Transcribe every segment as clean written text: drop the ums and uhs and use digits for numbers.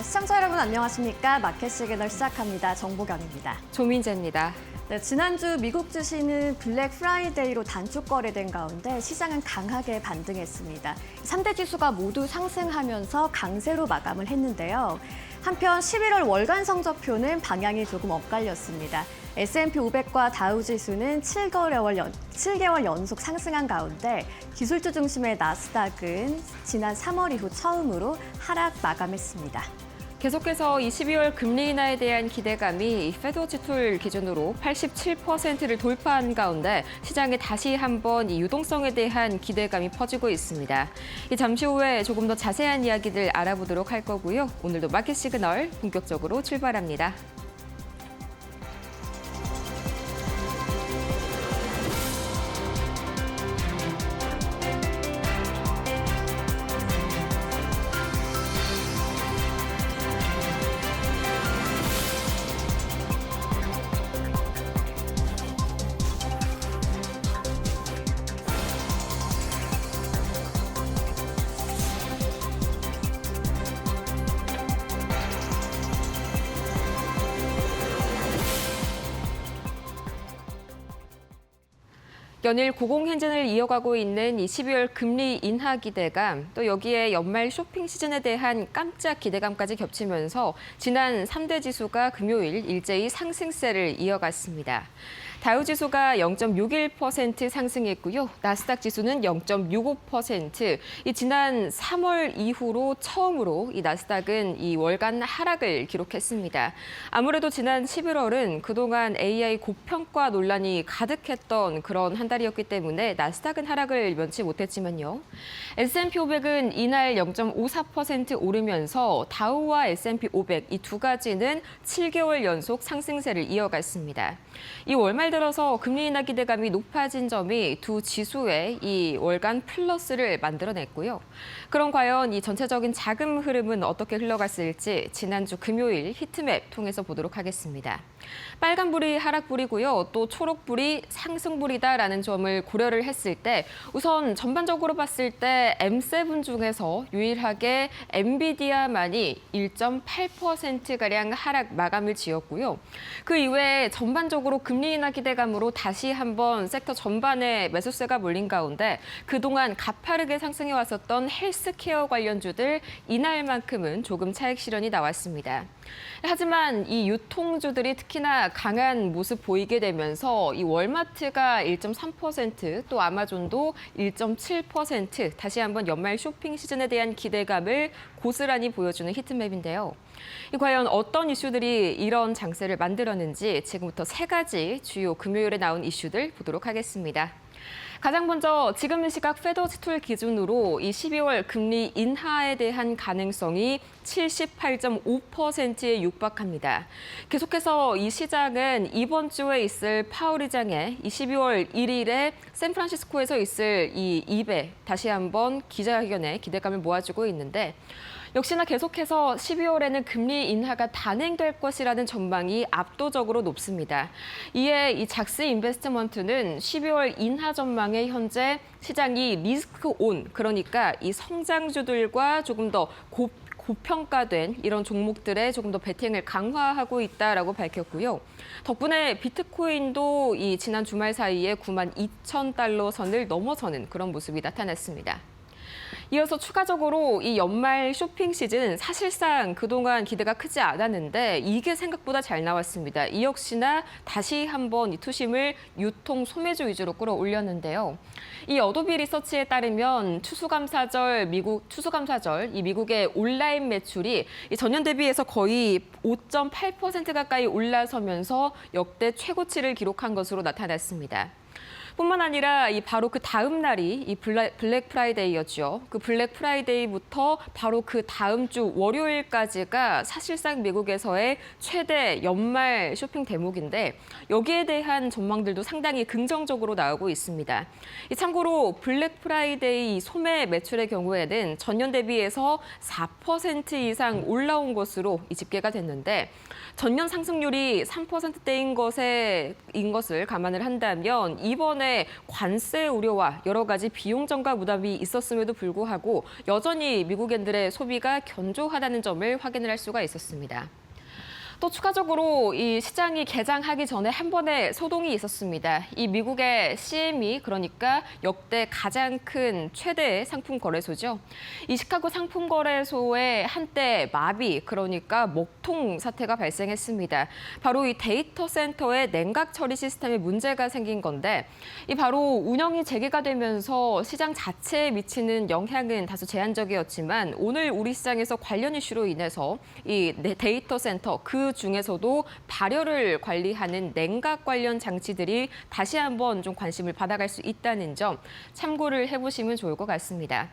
시청자 여러분 안녕하십니까? 마켓 시그널 시작합니다. 정보경입니다. 조민재입니다. 네, 지난주 미국 주식은 블랙 프라이데이로 단축 거래된 가운데 시장은 강하게 반등했습니다. 3대 지수가 모두 상승하면서 강세로 마감을 했는데요. 한편 11월 월간 성적표는 방향이 조금 엇갈렸습니다. S&P 500과 다우지수는 7개월 연속 상승한 가운데 기술주 중심의 나스닥은 지난 3월 이후 처음으로 하락 마감했습니다. 계속해서 이 12월 금리 인하에 대한 기대감이 페드워치 툴 기준으로 87%를 돌파한 가운데 시장에 다시 한번 이 유동성에 대한 기대감이 퍼지고 있습니다. 잠시 후에 조금 더 자세한 이야기들 알아보도록 할 거고요. 오늘도 마켓 시그널 본격적으로 출발합니다. 연일 고공행진을 이어가고 있는 이 12월 금리 인하 기대감, 또 여기에 연말 쇼핑 시즌에 대한 깜짝 기대감까지 겹치면서 지난 3대 지수가 금요일 일제히 상승세를 이어갔습니다. 다우지수가 0.61% 상승했고요. 나스닥 지수는 0.65%. 이 지난 3월 이후로 처음으로 이 나스닥은 이 월간 하락을 기록했습니다. 아무래도 지난 11월은 그동안 AI 고평가 논란이 가득했던 그런 한 달이었기 때문에 나스닥은 하락을 면치 못했지만요. S&P 500은 이날 0.54% 오르면서 다우와 S&P 500 이 두 가지는 7개월 연속 상승세를 이어갔습니다. 이 월말 들어서 금리 인하 기대감이 높아진 점이 두 지수의 이 월간 플러스를 만들어냈고요. 그럼 과연 이 전체적인 자금 흐름은 어떻게 흘러갔을지 지난주 금요일 히트맵 통해서 보도록 하겠습니다. 빨간불이 하락불이고요. 또 초록불이 상승불이다라는 점을 고려를 했을 때 우선 전반적으로 봤을 때 M7 중에서 유일하게 엔비디아만이 1.8%가량 하락 마감을 지었고요. 그 이외에 전반적으로 금리 인하 기대감으로 다시 한번 섹터 전반에 매수세가 몰린 가운데 그동안 가파르게 상승해 왔었던 헬스케어 관련주들 이날만큼은 조금 차익 실현이 나왔습니다. 하지만 이 유통주들이 특히나 강한 모습 보이게 되면서 이 월마트가 1.3%, 또 아마존도 1.7% 다시 한번 연말 쇼핑 시즌에 대한 기대감을 고스란히 보여주는 히트맵인데요. 과연 어떤 이슈들이 이런 장세를 만들었는지 지금부터 세 가지 주요 금요일에 나온 이슈들 보도록 하겠습니다. 가장 먼저 지금 시각 페드워치 툴 기준으로 이 12월 금리 인하에 대한 가능성이 78.5%에 육박합니다. 계속해서 이 시장은 이번 주에 있을 파월 의장의 이 12월 1일에 샌프란시스코에서 있을 이 입에 다시 한번 기자회견에 기대감을 모아주고 있는데 역시나 계속해서 12월에는 금리 인하가 단행될 것이라는 전망이 압도적으로 높습니다. 이에 이 작스 인베스트먼트는 12월 인하 전망에 현재 시장이 리스크 온, 그러니까 이 성장주들과 조금 더 고평가된 이런 종목들에 조금 더 베팅을 강화하고 있다라고 밝혔고요. 덕분에 비트코인도 이 지난 주말 사이에 92,000달러 선을 넘어서는 그런 모습이 나타났습니다. 이어서 추가적으로 이 연말 쇼핑 시즌 사실상 그동안 기대가 크지 않았는데 이게 생각보다 잘 나왔습니다. 이 역시나 다시 한번 이 투심을 유통 소매주 위주로 끌어올렸는데요. 이 어도비 리서치에 따르면 추수감사절 이 미국의 온라인 매출이 전년 대비해서 거의 5.8% 가까이 올라서면서 역대 최고치를 기록한 것으로 나타났습니다. 뿐만 아니라 바로 그 다음 날이 이 블랙 프라이데이였죠. 그 블랙 프라이데이부터 바로 그 다음 주 월요일까지가 사실상 미국에서의 최대 연말 쇼핑 대목인데 여기에 대한 전망들도 상당히 긍정적으로 나오고 있습니다. 참고로 블랙 프라이데이 소매 매출의 경우에는 전년 대비해서 4% 이상 올라온 것으로 집계가 됐는데 전년 상승률이 3%대인 것을 감안을 한다면 이번에 이전에 관세 우려와 여러 가지 비용 증가 부담이 있었음에도 불구하고 여전히 미국인들의 소비가 견조하다는 점을 확인을 할 수가 있었습니다. 또 추가적으로 이 시장이 개장하기 전에 한 번의 소동이 있었습니다. 이 미국의 CME, 그러니까 역대 가장 큰 최대 상품 거래소죠. 이 시카고 상품 거래소에 한때 마비, 그러니까 먹통 사태가 발생했습니다. 바로 이 데이터 센터의 냉각 처리 시스템에 문제가 생긴 건데, 이 바로 운영이 재개가 되면서 시장 자체에 미치는 영향은 다소 제한적이었지만 오늘 우리 시장에서 관련 이슈로 인해서 이 데이터 센터 그 중에서도 발열을 관리하는 냉각 관련 장치들이 다시 한번 좀 관심을 받아갈 수 있다는 점 참고를 해보시면 좋을 것 같습니다.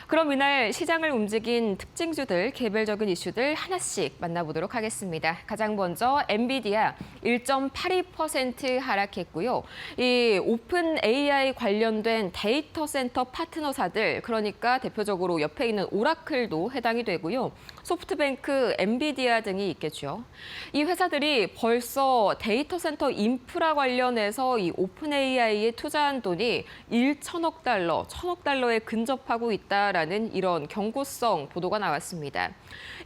그럼 이날 시장을 움직인 특징주들, 개별적인 이슈들 하나씩 만나보도록 하겠습니다. 가장 먼저 엔비디아 1.82% 하락했고요. 이 오픈 AI 관련된 데이터 센터 파트너사들, 그러니까 대표적으로 옆에 있는 오라클도 해당이 되고요. 소프트뱅크, 엔비디아 등이 있겠죠. 이 회사들이 벌써 데이터 센터 인프라 관련해서 이 오픈 AI에 투자한 돈이 1천억 달러, 1천억 달러에 근접하고 있다라는 이런 경고성 보도가 나왔습니다.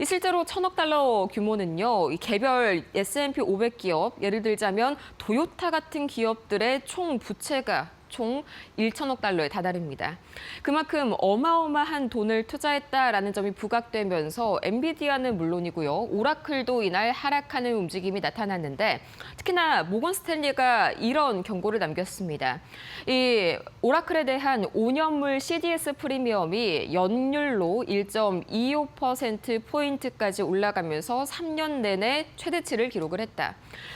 실제로 1천억 달러 규모는요, 이 개별 S&P 500 기업, 예를 들자면 도요타 같은 기업들의 총 부채가 총 1천억 달러에 다다릅니다. 그만큼 어마어마한 돈을 투자했다라는 점이 부각되면서 엔비디아는 물론이고요. 오라클도 이날 하락하는 움직임이 나타났는데 특히나 모건 스탠리가 이런 경고를 남겼습니다. 이 오라클에 대한 5년물 CDS 프리미엄이 연율로 1.25%포인트까지 올라가면서 3년 내내 최대치를 기록을 했다.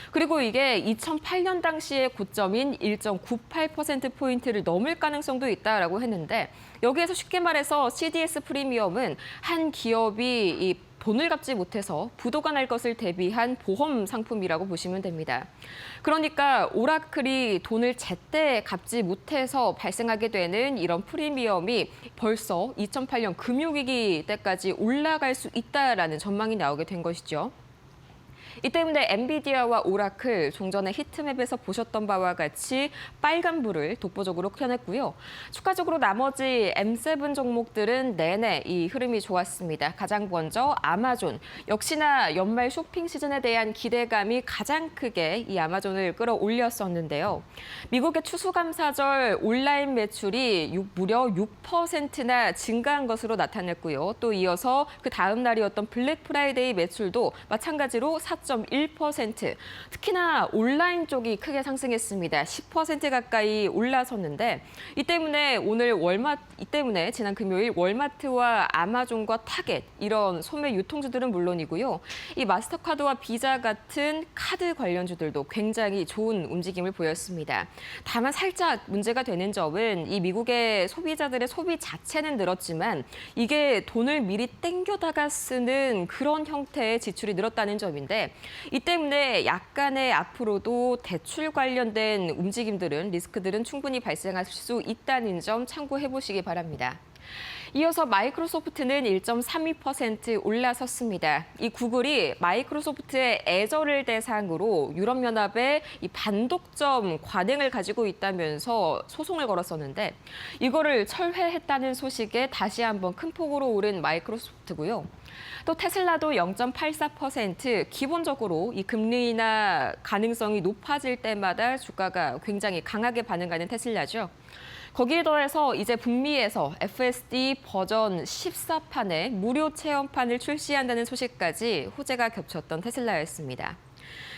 그리고 이게 2008년 당시의 고점인 1.98%포인트를 넘을 가능성도 있다라고 했는데 여기에서 쉽게 말해서 CDS 프리미엄은 한 기업이 이 돈을 갚지 못해서 부도가 날 것을 대비한 보험 상품이라고 보시면 됩니다. 그러니까 오라클이 돈을 제때 갚지 못해서 발생하게 되는 이런 프리미엄이 벌써 2008년 금융위기 때까지 올라갈 수 있다라는 전망이 나오게 된 것이죠. 이 때문에 엔비디아와 오라클, 종전에 히트맵에서 보셨던 바와 같이 빨간불을 독보적으로 켜냈고요. 추가적으로 나머지 M7 종목들은 내내 이 흐름이 좋았습니다. 가장 먼저 아마존, 역시나 연말 쇼핑 시즌에 대한 기대감이 가장 크게 이 아마존을 끌어올렸었는데요. 미국의 추수감사절 온라인 매출이 무려 6%나 증가한 것으로 나타났고요. 또 이어서 그 다음 날이었던 블랙 프라이데이 매출도 마찬가지로 4.1%, 특히나 온라인 쪽이 크게 상승했습니다. 10% 가까이 올라섰는데 이 때문에 지난 금요일 월마트와 아마존과 타겟 이런 소매 유통주들은 물론이고요. 이 마스터카드와 비자 같은 카드 관련주들도 굉장히 좋은 움직임을 보였습니다. 다만 살짝 문제가 되는 점은 이 미국의 소비자들의 소비 자체는 늘었지만 이게 돈을 미리 땡겨다가 쓰는 그런 형태의 지출이 늘었다는 점인데 이 때문에 약간의 앞으로도 대출 관련된 움직임들은 리스크들은 충분히 발생할 수 있다는 점 참고해 보시기 바랍니다. 이어서 마이크로소프트는 1.32% 올라섰습니다. 이 구글이 마이크로소프트의 애저를 대상으로 유럽연합에 이 반독점 관행을 가지고 있다면서 소송을 걸었었는데 이거를 철회했다는 소식에 다시 한번 큰 폭으로 오른 마이크로소프트고요. 또 테슬라도 0.84%, 기본적으로 이 금리 인하 가능성이 높아질 때마다 주가가 굉장히 강하게 반응하는 테슬라죠. 거기에 더해서 이제 북미에서 FSD 버전 14판의 무료 체험판을 출시한다는 소식까지 호재가 겹쳤던 테슬라였습니다.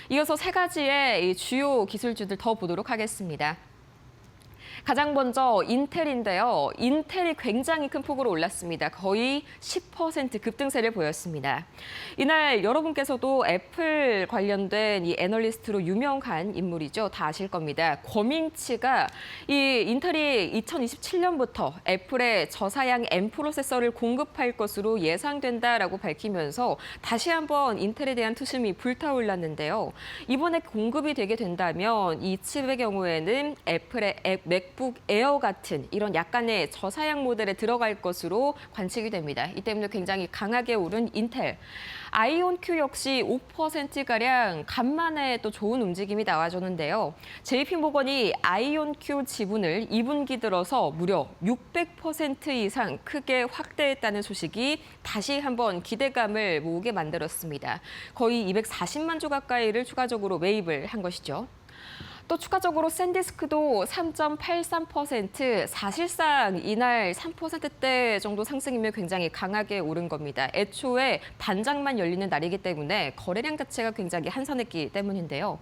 이어서 세 가지의 주요 기술주들 더 보도록 하겠습니다. 가장 먼저 인텔인데요. 인텔이 굉장히 큰 폭으로 올랐습니다. 거의 10% 급등세를 보였습니다. 이날 여러분께서도 애플 관련된 이 애널리스트로 유명한 인물이죠. 다 아실 겁니다. 권민치가 이 인텔이 2027년부터 애플에 저사양 M 프로세서를 공급할 것으로 예상된다라고 밝히면서 다시 한번 인텔에 대한 투심이 불타올랐는데요. 이번에 공급이 되게 된다면 이 칩의 경우에는 애플의 맥 맥북 에어 같은 이런 약간의 저사양 모델에 들어갈 것으로 관측이 됩니다. 이 때문에 굉장히 강하게 오른 인텔. 아이온 Q 역시 5%가량 간만에 또 좋은 움직임이 나와줬는데요. JP모건이 아이온 Q 지분을 2분기 들어서 무려 600% 이상 크게 확대했다는 소식이 다시 한번 기대감을 모으게 만들었습니다. 거의 240만 주 가까이를 추가적으로 매입을 한 것이죠. 또 추가적으로 샌디스크도 3.83%, 사실상 이날 3%대 정도 상승이면 굉장히 강하게 오른 겁니다. 애초에 반장만 열리는 날이기 때문에 거래량 자체가 굉장히 한산했기 때문인데요.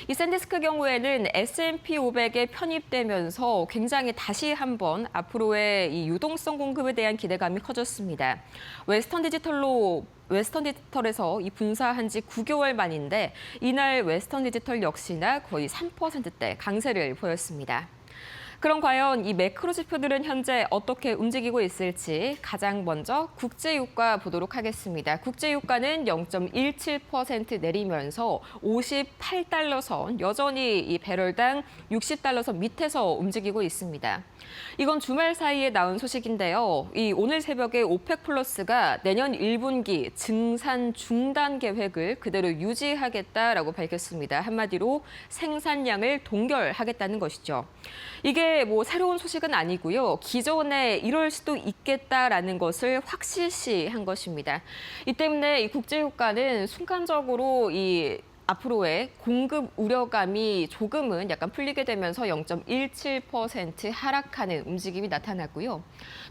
이 샌디스크 경우에는 S&P 500에 편입되면서 굉장히 다시 한번 앞으로의 이 유동성 공급에 대한 기대감이 커졌습니다. 웨스턴 디지털에서 이 분사한 지 9개월 만인데 이날 웨스턴 디지털 역시나 거의 3%대 강세를 보였습니다. 그럼 과연 이 매크로 지표들은 현재 어떻게 움직이고 있을지 가장 먼저 국제유가 보도록 하겠습니다. 국제유가는 0.17% 내리면서 58달러 선, 여전히 이 배럴당 60달러 선 밑에서 움직이고 있습니다. 이건 주말 사이에 나온 소식인데요. 오늘 새벽에 오펙 플러스가 내년 1분기 증산 중단 계획을 그대로 유지하겠다라고 밝혔습니다. 한마디로 생산량을 동결하겠다는 것이죠. 이게 뭐 새로운 소식은 아니고요. 기존에 이럴 수도 있겠다라는 것을 확실시한 것입니다. 이 때문에 이 국제유가는 순간적으로 앞으로의 공급 우려감이 조금은 약간 풀리게 되면서 0.17% 하락하는 움직임이 나타났고요.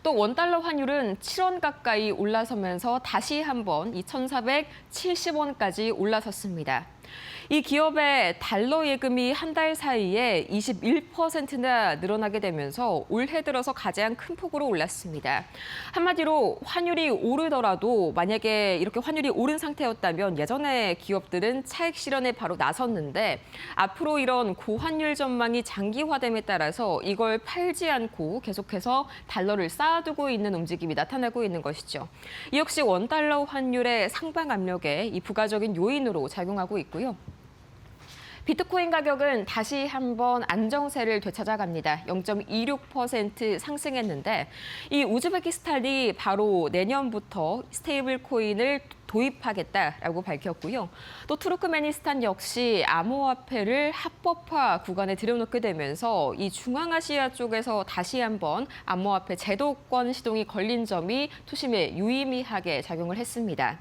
또 원달러 환율은 7원 가까이 올라서면서 다시 한번 2,470원까지 올라섰습니다. 이 기업의 달러 예금이 한 달 사이에 21%나 늘어나게 되면서 올해 들어서 가장 큰 폭으로 올랐습니다. 한마디로 환율이 오르더라도 만약에 이렇게 환율이 오른 상태였다면 예전에 기업들은 차익 실현에 바로 나섰는데 앞으로 이런 고환율 전망이 장기화됨에 따라서 이걸 팔지 않고 계속해서 달러를 쌓아두고 있는 움직임이 나타나고 있는 것이죠. 이 역시 원달러 환율의 상방 압력에 이 부가적인 요인으로 작용하고 있고요. 비트코인 가격은 다시 한번 안정세를 되찾아갑니다. 0.26% 상승했는데 이 우즈베키스탄이 바로 내년부터 스테이블 코인을 도입하겠다라고 밝혔고요. 또 투르크메니스탄 역시 암호화폐를 합법화 구간에 들여놓게 되면서 이 중앙아시아 쪽에서 다시 한번 암호화폐 제도권 시동이 걸린 점이 투심에 유의미하게 작용을 했습니다.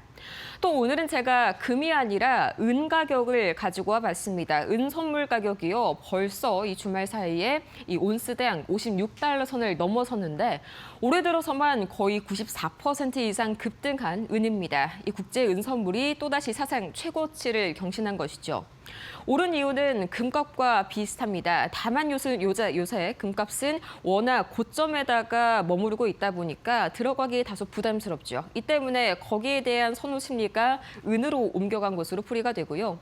또 오늘은 제가 금이 아니라 은 가격을 가지고 와봤습니다. 은 선물 가격이요. 벌써 이 주말 사이에 이 온스당 56달러 선을 넘어섰는데 올해 들어서만 거의 94% 이상 급등한 은입니다. 이 국제 은 선물이 또다시 사상 최고치를 경신한 것이죠. 오른 이유는 금값과 비슷합니다. 다만 요새 금값은 워낙 고점에다가 머무르고 있다 보니까 들어가기 다소 부담스럽죠. 이 때문에 거기에 대한 선호 심리가 은으로 옮겨간 것으로 풀이가 되고요.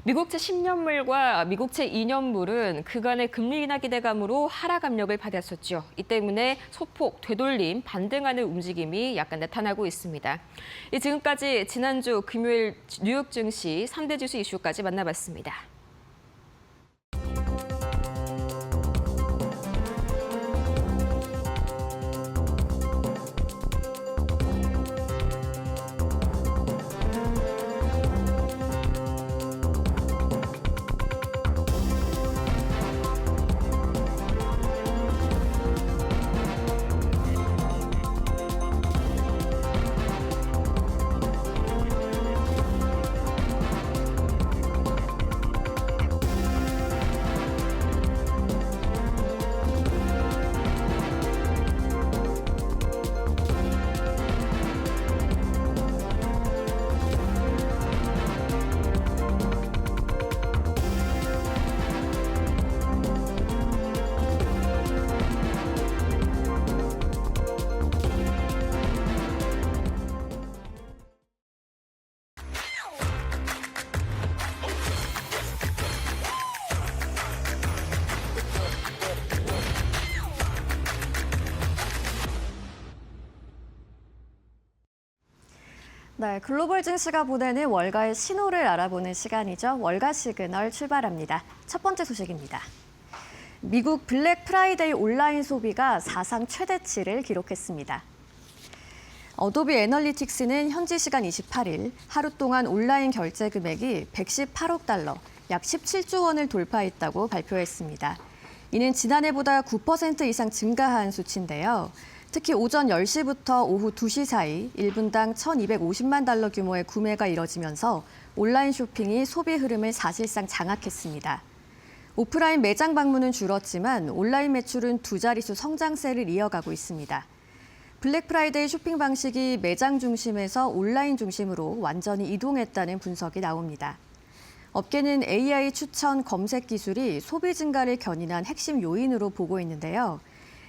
미국채 10년물과 미국채 2년물은 그간의 금리 인하 기대감으로 하락 압력을 받았었죠. 이 때문에 소폭 되돌림, 반등하는 움직임이 약간 나타나고 있습니다. 지금까지 지난주 금요일 뉴욕 증시 3대 지수 이슈까지 만나봤습니다. 네, 글로벌 증시가 보내는 월가의 신호를 알아보는 시간이죠. 월가 시그널 출발합니다. 첫 번째 소식입니다. 미국 블랙 프라이데이 온라인 소비가 사상 최대치를 기록했습니다. 어도비 애널리틱스는 현지 시간 28일 하루 동안 온라인 결제 금액이 118억 달러, 약 17조 원을 돌파했다고 발표했습니다. 이는 지난해보다 9% 이상 증가한 수치인데요. 특히 오전 10시부터 오후 2시 사이 1분당 1,250만 달러 규모의 구매가 이뤄지면서 온라인 쇼핑이 소비 흐름을 사실상 장악했습니다. 오프라인 매장 방문은 줄었지만 온라인 매출은 두 자릿수 성장세를 이어가고 있습니다. 블랙 프라이데이 쇼핑 방식이 매장 중심에서 온라인 중심으로 완전히 이동했다는 분석이 나옵니다. 업계는 AI 추천 검색 기술이 소비 증가를 견인한 핵심 요인으로 보고 있는데요.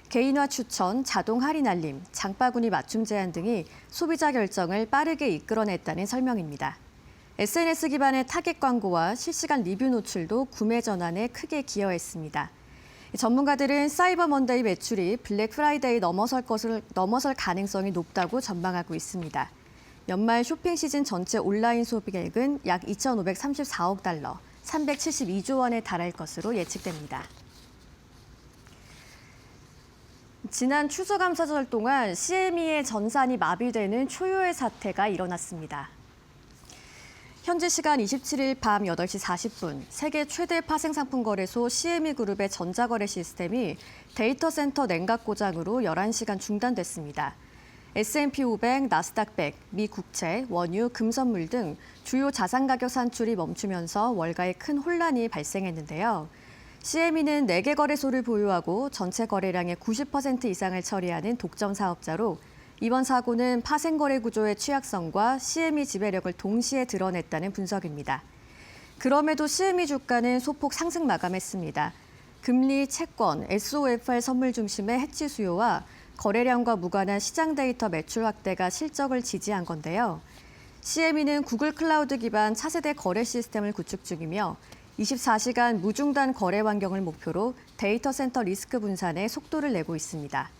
개인화 추천, 자동 할인 알림, 장바구니 맞춤 제한 등이 소비자 결정을 빠르게 이끌어냈다는 설명입니다. SNS 기반의 타겟 광고와 실시간 리뷰 노출도 구매 전환에 크게 기여했습니다. 전문가들은 사이버 먼데이 매출이 블랙 프라이데이 넘어설 가능성이 높다고 전망하고 있습니다. 연말 쇼핑 시즌 전체 온라인 소비액은 약 2,534억 달러, 372조 원에 달할 것으로 예측됩니다. 지난 추수감사절 동안 CME의 전산이 마비되는 초유의 사태가 일어났습니다. 현지 시간 27일 밤 8시 40분, 세계 최대 파생상품 거래소 CME 그룹의 전자거래 시스템이 데이터 센터 냉각 고장으로 11시간 중단됐습니다. S&P 500, 나스닥 100, 미 국채, 원유, 금선물 등 주요 자산 가격 산출이 멈추면서 월가에 큰 혼란이 발생했는데요. CME는 4개 거래소를 보유하고 전체 거래량의 90% 이상을 처리하는 독점 사업자로 이번 사고는 파생 거래 구조의 취약성과 CME 지배력을 동시에 드러냈다는 분석입니다. 그럼에도 CME 주가는 소폭 상승 마감했습니다. 금리, 채권, SOFR 선물 중심의 해치 수요와 거래량과 무관한 시장 데이터 매출 확대가 실적을 지지한 건데요. CME는 구글 클라우드 기반 차세대 거래 시스템을 구축 중이며 24시간 무중단 거래 환경을 목표로 데이터 센터 리스크 분산에 속도를 내고 있습니다.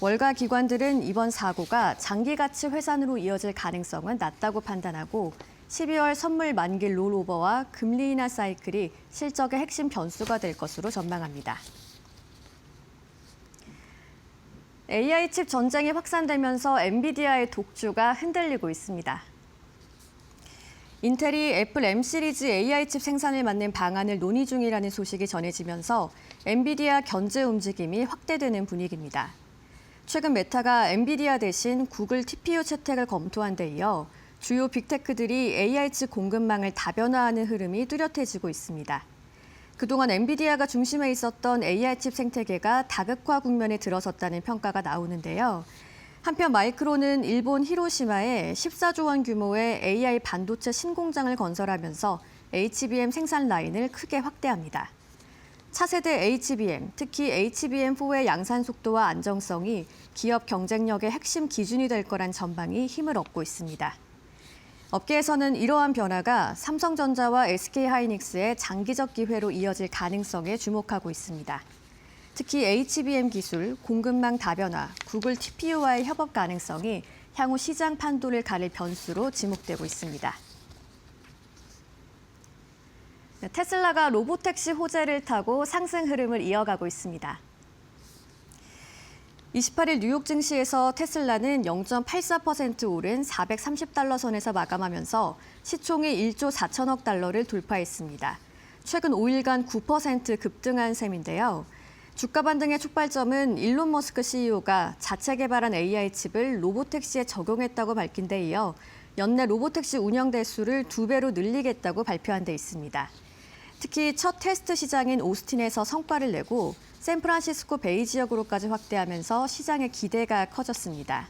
월가 기관들은 이번 사고가 장기 가치 회산으로 이어질 가능성은 낮다고 판단하고 12월 선물 만기 롤오버와 금리 인하 사이클이 실적의 핵심 변수가 될 것으로 전망합니다. AI 칩 전쟁이 확산되면서 엔비디아의 독주가 흔들리고 있습니다. 인텔이 애플 M 시리즈 AI 칩 생산을 막는 방안을 논의 중이라는 소식이 전해지면서 엔비디아 견제 움직임이 확대되는 분위기입니다. 최근 메타가 엔비디아 대신 구글 TPU 채택을 검토한 데 이어 주요 빅테크들이 AI 칩 공급망을 다변화하는 흐름이 뚜렷해지고 있습니다. 그동안 엔비디아가 중심에 있었던 AI 칩 생태계가 다극화 국면에 들어섰다는 평가가 나오는데요. 한편 마이크론은 일본 히로시마에 14조 원 규모의 AI 반도체 신공장을 건설하면서 HBM 생산 라인을 크게 확대합니다. 차세대 HBM, 특히 HBM4의 양산 속도와 안정성이 기업 경쟁력의 핵심 기준이 될 거란 전망이 힘을 얻고 있습니다. 업계에서는 이러한 변화가 삼성전자와 SK하이닉스의 장기적 기회로 이어질 가능성에 주목하고 있습니다. 특히 HBM 기술, 공급망 다변화, 구글 TPU와의 협업 가능성이 향후 시장 판도를 가릴 변수로 지목되고 있습니다. 테슬라가 로보택시 호재를 타고 상승 흐름을 이어가고 있습니다. 28일 뉴욕 증시에서 테슬라는 0.84% 오른 430달러 선에서 마감하면서 시총이 1조 4천억 달러를 돌파했습니다. 최근 5일간 9% 급등한 셈인데요. 주가 반등의 촉발점은 일론 머스크 CEO가 자체 개발한 AI 칩을 로보택시에 적용했다고 밝힌 데 이어 연내 로보택시 운영 대수를 2배로 늘리겠다고 발표한 데 있습니다. 특히 첫 테스트 시장인 오스틴에서 성과를 내고 샌프란시스코 베이 지역으로까지 확대하면서 시장의 기대가 커졌습니다.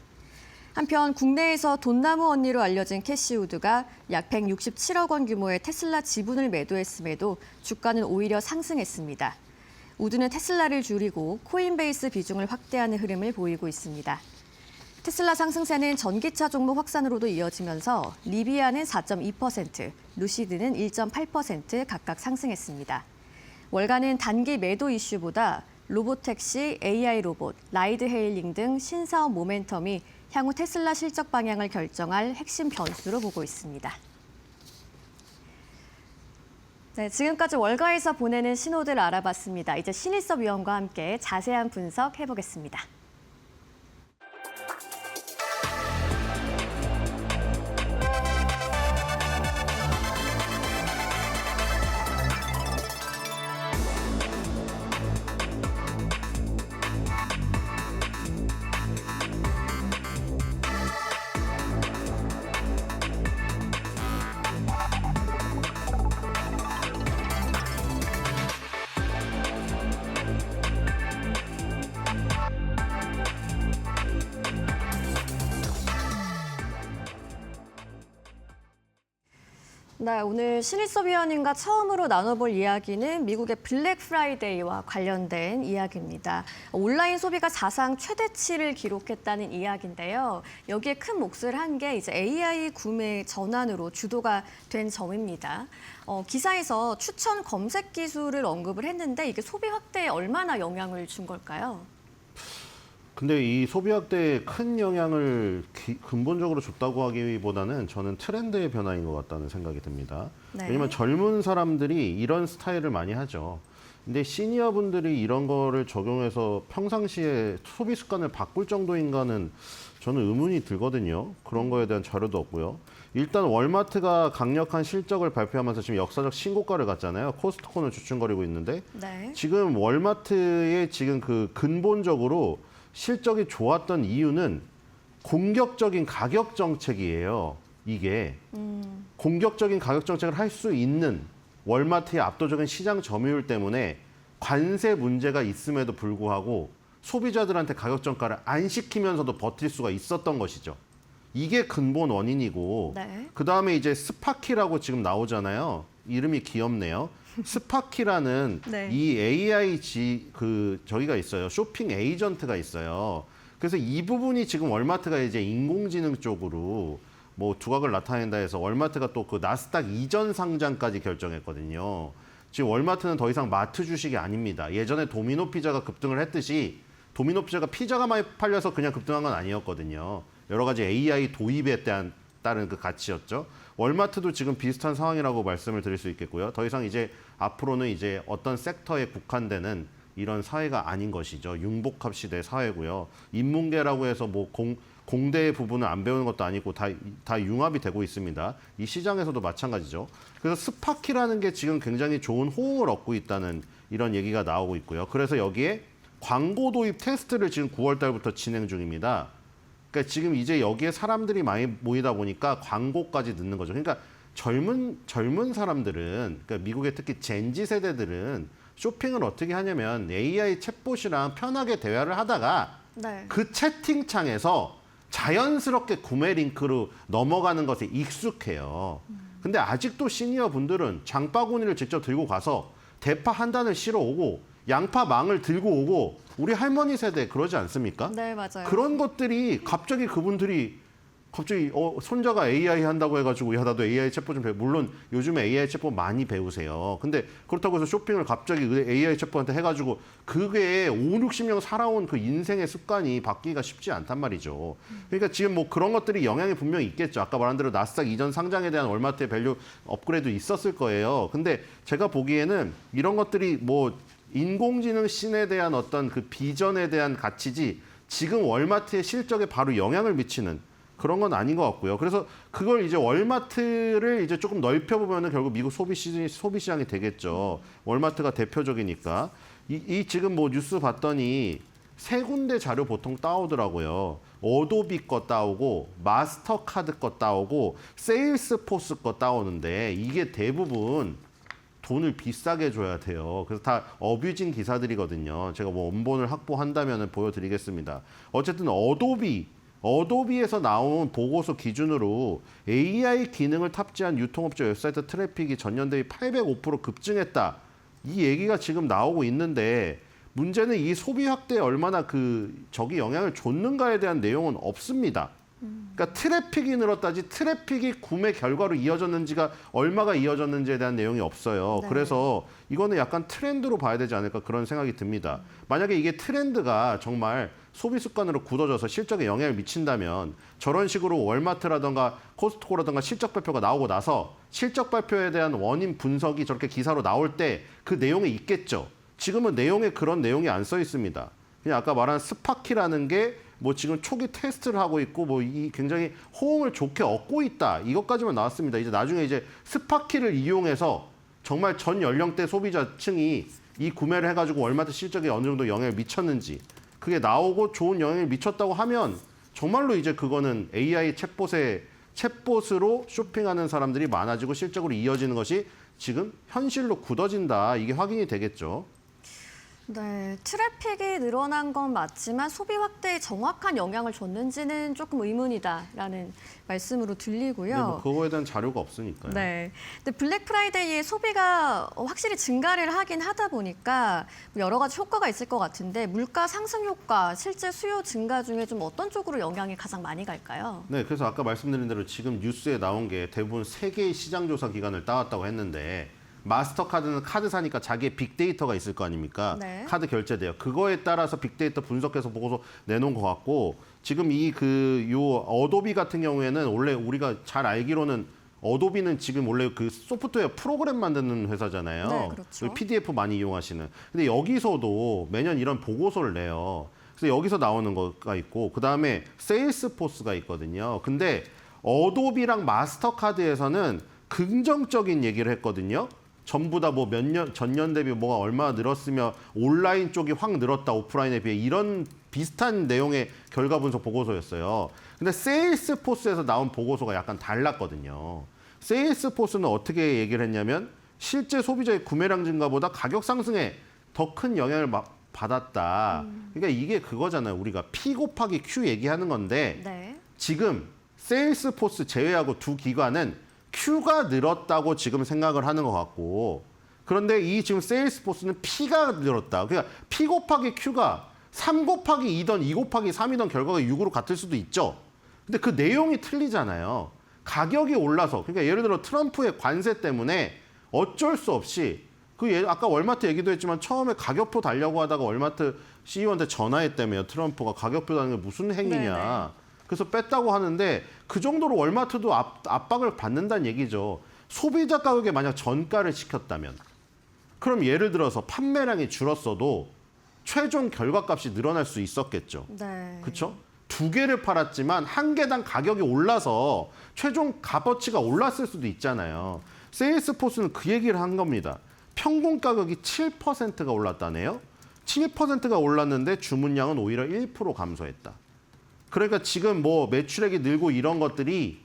한편 국내에서 돈나무 언니로 알려진 캐시 우드가 약 167억 원 규모의 테슬라 지분을 매도했음에도 주가는 오히려 상승했습니다. 우드는 테슬라를 줄이고 코인베이스 비중을 확대하는 흐름을 보이고 있습니다. 테슬라 상승세는 전기차 종목 확산으로도 이어지면서 리비아는 4.2%, 루시드는 1.8% 각각 상승했습니다. 월가는 단기 매도 이슈보다 로보택시, AI 로봇, 라이드 헤일링 등 신사업 모멘텀이 향후 테슬라 실적 방향을 결정할 핵심 변수로 보고 있습니다. 네, 지금까지 월가에서 보내는 신호들 알아봤습니다. 이제 신일섭 위원과 함께 자세한 분석 해보겠습니다. 네, 오늘 신일섭 위원님과 처음으로 나눠볼 이야기는 미국의 블랙 프라이데이와 관련된 이야기입니다. 온라인 소비가 사상 최대치를 기록했다는 이야기인데요. 여기에 큰 몫을 한 게 이제 AI 구매 전환으로 주도가 된 점입니다. 기사에서 추천 검색 기술을 언급을 했는데 이게 소비 확대에 얼마나 영향을 준 걸까요? 근데 이 소비 확대에 큰 영향을 근본적으로 줬다고 하기보다는 저는 트렌드의 변화인 것 같다는 생각이 듭니다. 네. 왜냐면 젊은 사람들이 이런 스타일을 많이 하죠. 근데 시니어 분들이 이런 거를 적용해서 평상시에 소비 습관을 바꿀 정도인가는 저는 의문이 들거든요. 그런 거에 대한 자료도 없고요. 일단 월마트가 강력한 실적을 발표하면서 지금 역사적 신고가를 갔잖아요. 코스트코는 주춤거리고 있는데 네. 지금 월마트의 지금 그 근본적으로 실적이 좋았던 이유는 공격적인 가격 정책이에요. 이게 공격적인 가격 정책을 할 수 있는 월마트의 압도적인 시장 점유율 때문에 관세 문제가 있음에도 불구하고 소비자들한테 가격 정가를 안 시키면서도 버틸 수가 있었던 것이죠. 이게 근본 원인이고 네. 그다음에 이제 스파키라고 지금 나오잖아요. 이름이 귀엽네요. 스파키라는 네. 이 AI 저기가 있어요. 쇼핑 에이전트가 있어요. 그래서 이 부분이 지금 월마트가 이제 인공지능 쪽으로 뭐 두각을 나타낸다 해서 월마트가 또 그 나스닥 이전 상장까지 결정했거든요. 지금 월마트는 더 이상 마트 주식이 아닙니다. 예전에 도미노 피자가 급등을 했듯이 도미노 피자가 피자가 많이 팔려서 그냥 급등한 건 아니었거든요. 여러 가지 AI 도입에 따른 그 가치였죠. 월마트도 지금 비슷한 상황이라고 말씀을 드릴 수 있겠고요. 더 이상 이제 앞으로는 이제 어떤 섹터에 국한되는 이런 사회가 아닌 것이죠. 융복합 시대 사회고요. 인문계라고 해서 뭐 공대 부분을 안 배우는 것도 아니고 다 융합이 되고 있습니다. 이 시장에서도 마찬가지죠. 그래서 스파키라는 게 지금 굉장히 좋은 호응을 얻고 있다는 이런 얘기가 나오고 있고요. 그래서 여기에 광고 도입 테스트를 지금 9월 달부터 진행 중입니다. 그러니까 지금 이제 여기에 사람들이 많이 모이다 보니까 광고까지 넣는 거죠. 그러니까 젊은 사람들은, 그러니까 미국의 특히 젠지 세대들은 쇼핑을 어떻게 하냐면 AI 챗봇이랑 편하게 대화를 하다가 네. 그 채팅창에서 자연스럽게 구매 링크로 넘어가는 것에 익숙해요. 근데 아직도 시니어 분들은 장바구니를 직접 들고 가서 대파 한 단을 실어 오고 양파 망을 들고 오고 우리 할머니 세대 그러지 않습니까? 네, 맞아요. 그런 것들이 갑자기 그분들이 손자가 AI 한다고 해가지고 야 나도 AI 챗봇 좀 배워. 물론 요즘에 AI 챗봇 많이 배우세요. 근데 그렇다고 해서 쇼핑을 갑자기 AI 챗봇한테 해가지고 그게 5, 60년 살아온 그 인생의 습관이 바뀌기가 쉽지 않단 말이죠. 그러니까 지금 뭐 그런 것들이 영향이 분명히 있겠죠. 아까 말한 대로 나스닥 이전 상장에 대한 월마트의 밸류 업그레이드 있었을 거예요. 근데 제가 보기에는 이런 것들이 뭐 인공지능 신에 대한 어떤 그 비전에 대한 가치지 지금 월마트의 실적에 바로 영향을 미치는 그런 건 아닌 것 같고요. 그래서 그걸 이제 월마트를 이제 조금 넓혀보면 결국 미국 소비 시장이 되겠죠. 월마트가 대표적이니까. 이 지금 뭐 뉴스 봤더니 세 군데 자료 보통 따오더라고요. 어도비 거 따오고 마스터카드 거 따오고 세일스포스 거 따오는데 이게 대부분 돈을 비싸게 줘야 돼요. 그래서 다 어뷰징 기사들이거든요. 제가 뭐 원본을 확보한다면 보여드리겠습니다. 어쨌든 어도비에서 나온 보고서 기준으로 AI 기능을 탑재한 유통업체 웹사이트 트래픽이 전년 대비 805% 급증했다. 이 얘기가 지금 나오고 있는데 문제는 이 소비 확대에 얼마나 저기 영향을 줬는가에 대한 내용은 없습니다. 그러니까 트래픽이 늘었다지 트래픽이 구매 결과로 이어졌는지가 얼마가 이어졌는지에 대한 내용이 없어요. 네. 그래서 이거는 약간 트렌드로 봐야 되지 않을까 그런 생각이 듭니다. 만약에 이게 트렌드가 정말 소비 습관으로 굳어져서 실적에 영향을 미친다면 저런 식으로 월마트라든가 코스트코라든가 실적 발표가 나오고 나서 실적 발표에 대한 원인 분석이 저렇게 기사로 나올 때 그 내용에 있겠죠. 지금은 내용에 그런 내용이 안 써 있습니다. 그냥 아까 말한 스파키라는 게 뭐 지금 초기 테스트를 하고 있고 뭐 이 굉장히 호응을 좋게 얻고 있다. 이것까지만 나왔습니다. 이제 나중에 이제 스파키를 이용해서 정말 전 연령대 소비자층이 이 구매를 해가지고 월마트 실적에 어느 정도 영향을 미쳤는지 그게 나오고 좋은 영향을 미쳤다고 하면 정말로 이제 그거는 AI 챗봇으로 쇼핑하는 사람들이 많아지고 실적으로 이어지는 것이 지금 현실로 굳어진다. 이게 확인이 되겠죠. 네, 트래픽이 늘어난 건 맞지만 소비 확대에 정확한 영향을 줬는지는 조금 의문이다라는 말씀으로 들리고요. 네, 뭐 그거에 대한 자료가 없으니까요. 네. 근데 블랙 프라이데이에 소비가 확실히 증가를 하긴 하다 보니까 여러 가지 효과가 있을 것 같은데 물가 상승 효과, 실제 수요 증가 중에 좀 어떤 쪽으로 영향이 가장 많이 갈까요? 네, 그래서 아까 말씀드린 대로 지금 뉴스에 나온 게 대부분 3개의 시장조사 기관을 따왔다고 했는데 마스터카드는 카드 사니까 자기의 빅데이터가 있을 거 아닙니까? 네. 카드 결제돼요. 그거에 따라서 빅데이터 분석해서 보고서 내놓은 것 같고 지금 요 어도비 같은 경우에는 원래 우리가 잘 알기로는 어도비는 지금 원래 그 소프트웨어 프로그램 만드는 회사잖아요. 네, 그렇죠. PDF 많이 이용하시는. 근데 여기서도 매년 이런 보고서를 내요. 그래서 여기서 나오는 거가 있고 그다음에 세일스포스가 있거든요. 근데 어도비랑 마스터카드에서는 긍정적인 얘기를 했거든요. 전부 다 뭐 전년 대비 뭐가 얼마나 늘었으며 온라인 쪽이 확 늘었다 오프라인에 비해 이런 비슷한 내용의 결과 분석 보고서였어요. 근데 세일스포스에서 나온 보고서가 약간 달랐거든요. 세일스포스는 어떻게 얘기를 했냐면 실제 소비자의 구매량 증가보다 가격 상승에 더 큰 영향을 받았다. 그러니까 이게 그거잖아요. 우리가 P 곱하기 Q 얘기하는 건데 네. 지금 세일스포스 제외하고 두 기관은 Q가 늘었다고 지금 생각을 하는 것 같고 그런데 이 지금 세일스포스는 P가 늘었다. 그러니까 P 곱하기 Q가 3 곱하기 2던 2 곱하기 3이던 결과가 6으로 같을 수도 있죠. 근데 그 내용이 틀리잖아요. 가격이 올라서 그러니까 예를 들어 트럼프의 관세 때문에 어쩔 수 없이 아까 월마트 얘기도 했지만 처음에 가격표 달려고 하다가 월마트 CEO한테 전화했다며요. 트럼프가 가격표 달는 게 무슨 행위냐. 네네. 그래서 뺐다고 하는데 그 정도로 월마트도 압박을 받는다는 얘기죠. 소비자 가격에 만약 전가를 시켰다면 그럼 예를 들어서 판매량이 줄었어도 최종 결과값이 늘어날 수 있었겠죠. 네. 그렇죠? 2개를 팔았지만 1개당 가격이 올라서 최종 값어치가 올랐을 수도 있잖아요. 세일스포스는 그 얘기를 한 겁니다. 평균 가격이 7%가 올랐다네요. 7%가 올랐는데 주문량은 오히려 1% 감소했다. 그러니까 지금 뭐 매출액이 늘고 이런 것들이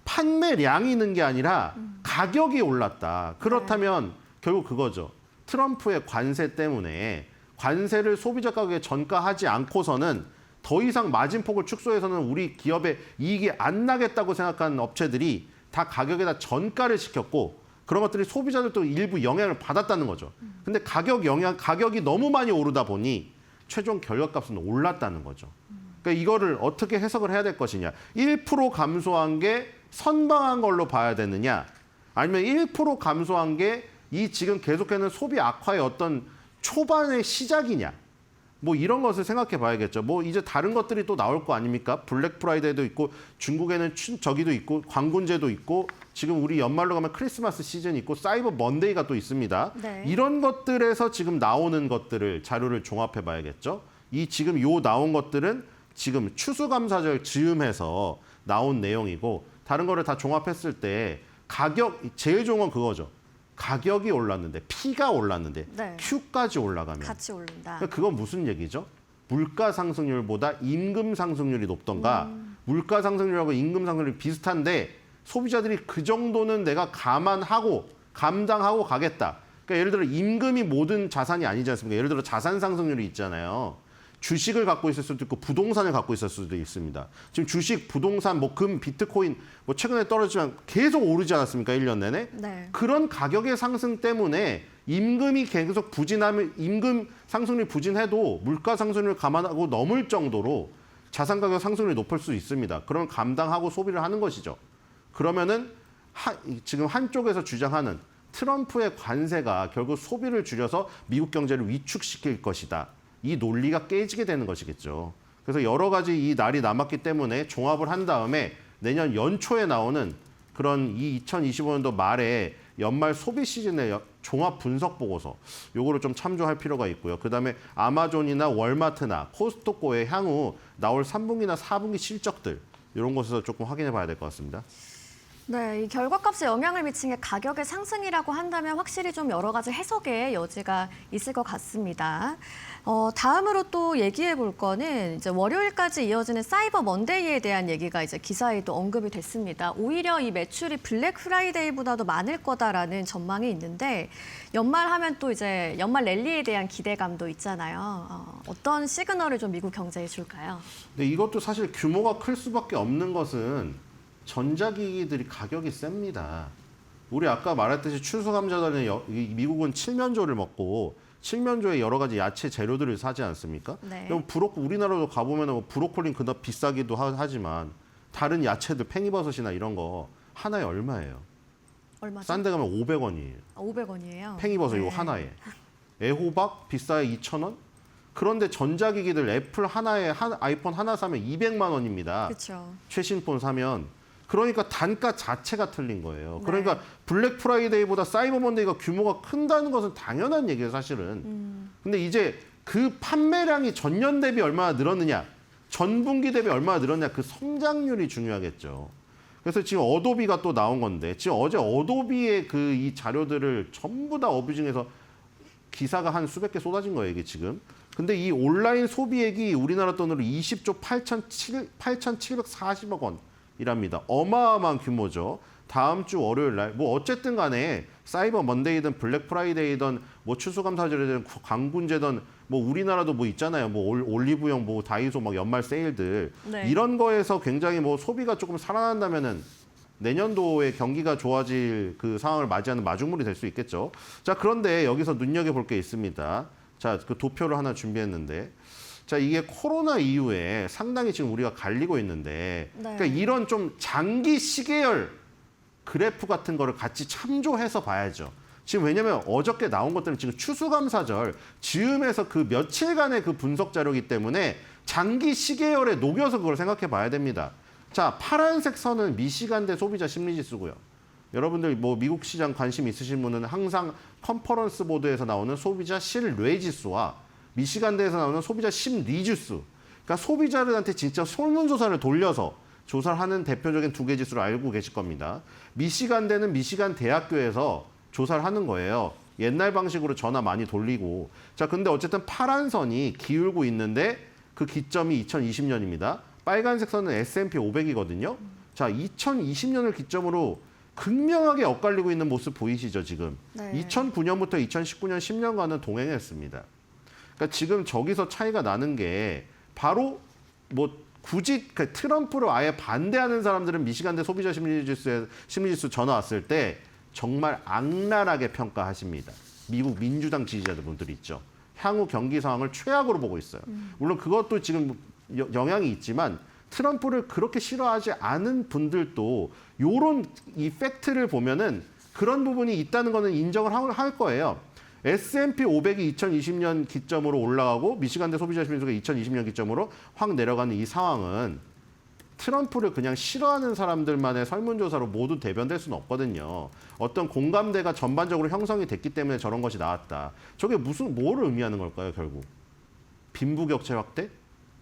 판매량이 는 게 아니라 가격이 올랐다. 그렇다면 결국 그거죠. 트럼프의 관세 때문에 관세를 소비자 가격에 전가하지 않고서는 더 이상 마진폭을 축소해서는 우리 기업에 이익이 안 나겠다고 생각하는 업체들이 다 가격에다 전가를 시켰고 그런 것들이 소비자들도 일부 영향을 받았다는 거죠. 근데 가격이 너무 많이 오르다 보니 최종 결과값은 올랐다는 거죠. 그러니까 이거를 어떻게 해석을 해야 될 것이냐. 1% 감소한 게 선방한 걸로 봐야 되느냐. 아니면 1% 감소한 게 이 지금 계속되는 소비 악화의 어떤 초반의 시작이냐. 뭐 이런 것을 생각해 봐야겠죠. 뭐 이제 다른 것들이 또 나올 거 아닙니까? 블랙 프라이데이도 있고 중국에는 저기도 있고 광군제도 있고 지금 우리 연말로 가면 크리스마스 시즌 있고 사이버 먼데이가 또 있습니다. 네. 이런 것들에서 지금 나오는 것들을 자료를 종합해 봐야겠죠. 이 지금 나온 것들은 지금 추수감사절 즈음해서 나온 내용이고 다른 거를 다 종합했을 때 제일 좋은 건 그거죠. 가격이 올랐는데 P가 올랐는데 네. Q까지 올라가면 같이 오른다. 그러니까 그건 무슨 얘기죠? 물가 상승률보다 임금 상승률이 높던가 물가 상승률하고 임금 상승률이 비슷한데 소비자들이 그 정도는 내가 감당하고 가겠다. 그러니까 예를 들어 임금이 모든 자산이 아니지 않습니까? 예를 들어 자산 상승률이 있잖아요. 주식을 갖고 있을 수도 있고 부동산을 갖고 있을 수도 있습니다. 지금 주식, 부동산, 뭐 금, 비트코인 뭐 최근에 떨어지지만 계속 오르지 않았습니까? 1년 내내? 네. 그런 가격의 상승 때문에 임금이 계속 부진하면 임금 상승률이 부진해도 물가 상승률을 감안하고 넘을 정도로 자산 가격 상승률이 높을 수 있습니다. 그러면 감당하고 소비를 하는 것이죠. 그러면은 지금 한쪽에서 주장하는 트럼프의 관세가 결국 소비를 줄여서 미국 경제를 위축시킬 것이다. 이 논리가 깨지게 되는 것이겠죠. 그래서 여러 가지 이 날이 남았기 때문에 종합을 한 다음에 내년 연초에 나오는 그런 이 2025년도 말에 연말 소비 시즌의 종합 분석 보고서 요거를 좀 참조할 필요가 있고요. 그다음에 아마존이나 월마트나 코스트코의 향후 나올 3분기나 4분기 실적들 이런 곳에서 조금 확인해 봐야 될 것 같습니다. 네, 이 결과값에 영향을 미친 게 가격의 상승이라고 한다면 확실히 좀 여러 가지 해석의 여지가 있을 것 같습니다. 다음으로 또 얘기해 볼 거는 이제 월요일까지 이어지는 사이버 먼데이에 대한 얘기가 이제 기사에도 언급이 됐습니다. 오히려 이 매출이 블랙 프라이데이보다도 많을 거다라는 전망이 있는데 연말하면 또 이제 연말 랠리에 대한 기대감도 있잖아요. 어떤 시그널을 좀 미국 경제에 줄까요? 근데 이것도 사실 규모가 클 수밖에 없는 것은 전자기기들이 가격이 셉니다. 우리 아까 말했듯이 추수감사절에 미국은 칠면조를 먹고 칠면조에 여러 가지 야채 재료들을 사지 않습니까? 네. 그럼 우리나라도 가보면 뭐 브로콜리 그나마 비싸기도 하지만 다른 야채들 팽이버섯이나 이런 거 하나에 얼마예요? 얼마죠? 싼 데 가면 500원이에요. 500원이에요. 팽이버섯 네. 이거 하나에. 애호박 비싸야 2,000원? 그런데 전자기기들 애플 하나에 아이폰 하나 사면 200만 원입니다. 그렇죠. 최신폰 사면. 그러니까 단가 자체가 틀린 거예요. 네. 그러니까 블랙 프라이데이보다 사이버 먼데이가 규모가 큰다는 것은 당연한 얘기예요, 사실은. 근데 이제 그 판매량이 전년 대비 얼마나 늘었느냐, 전분기 대비 얼마나 늘었냐, 그 성장률이 중요하겠죠. 그래서 지금 어도비가 또 나온 건데, 지금 어제 어도비의 그 이 자료들을 전부 다 어뷰징해서 기사가 한 수백 개 쏟아진 거예요, 이게 지금. 근데 이 온라인 소비액이 우리나라 돈으로 20조 8,740억 원. 이랍니다. 어마어마한 규모죠. 다음 주 월요일 날 뭐 어쨌든 간에 사이버 먼데이든 블랙 프라이데이든 뭐 추수감사절이든 광군제든 뭐 우리나라도 뭐 있잖아요. 뭐 올리브영 뭐 다이소 막 연말 세일들 네. 이런 거에서 굉장히 뭐 소비가 조금 살아난다면은 내년도에 경기가 좋아질 그 상황을 맞이하는 마중물이 될 수 있겠죠. 자, 그런데 여기서 눈여겨볼 게 있습니다. 자, 그 도표를 하나 준비했는데 자, 이게 코로나 이후에 상당히 지금 우리가 갈리고 있는데 네. 그러니까 이런 좀 장기 시계열 그래프 같은 거를 같이 참조해서 봐야죠. 지금 왜냐면 어저께 나온 것들은 지금 추수감사절 즈음에서 그 며칠간의 그 분석 자료이기 때문에 장기 시계열에 녹여서 그걸 생각해 봐야 됩니다. 자, 파란색 선은 미시간대 소비자 심리지수고요. 여러분들 뭐 미국 시장 관심 있으신 분은 항상 컨퍼런스 보드에서 나오는 소비자 실뢰지수와 미시간대에서 나오는 소비자 심리지수. 그러니까 소비자들한테 진짜 설문조사를 돌려서 조사를 하는 대표적인 두 개 지수를 알고 계실 겁니다. 미시간대는 미시간 대학교에서 조사를 하는 거예요. 옛날 방식으로 전화 많이 돌리고. 자, 근데 어쨌든 파란 선이 기울고 있는데 그 기점이 2020년입니다. 빨간색 선은 S&P 500이거든요. 자, 2020년을 기점으로 극명하게 엇갈리고 있는 모습 보이시죠, 지금? 네. 2009년부터 2019년 10년간은 동행했습니다. 그러니까 지금 저기서 차이가 나는 게 바로 뭐 굳이 그 트럼프를 아예 반대하는 사람들은 미시간대 소비자 심리지수 전화 왔을 때 정말 악랄하게 평가하십니다. 미국 민주당 지지자들 분들이 있죠. 향후 경기 상황을 최악으로 보고 있어요. 물론 그것도 지금 영향이 있지만 트럼프를 그렇게 싫어하지 않은 분들도 요런 이 팩트를 보면은 그런 부분이 있다는 거는 인정을 할 거예요. S&P 500이 2020년 기점으로 올라가고 미시간대 소비자 심리지수가 2020년 기점으로 확 내려가는 이 상황은 트럼프를 그냥 싫어하는 사람들만의 설문조사로 모두 대변될 수는 없거든요. 어떤 공감대가 전반적으로 형성이 됐기 때문에 저런 것이 나왔다. 저게 뭘 의미하는 걸까요, 결국? 빈부격차 확대?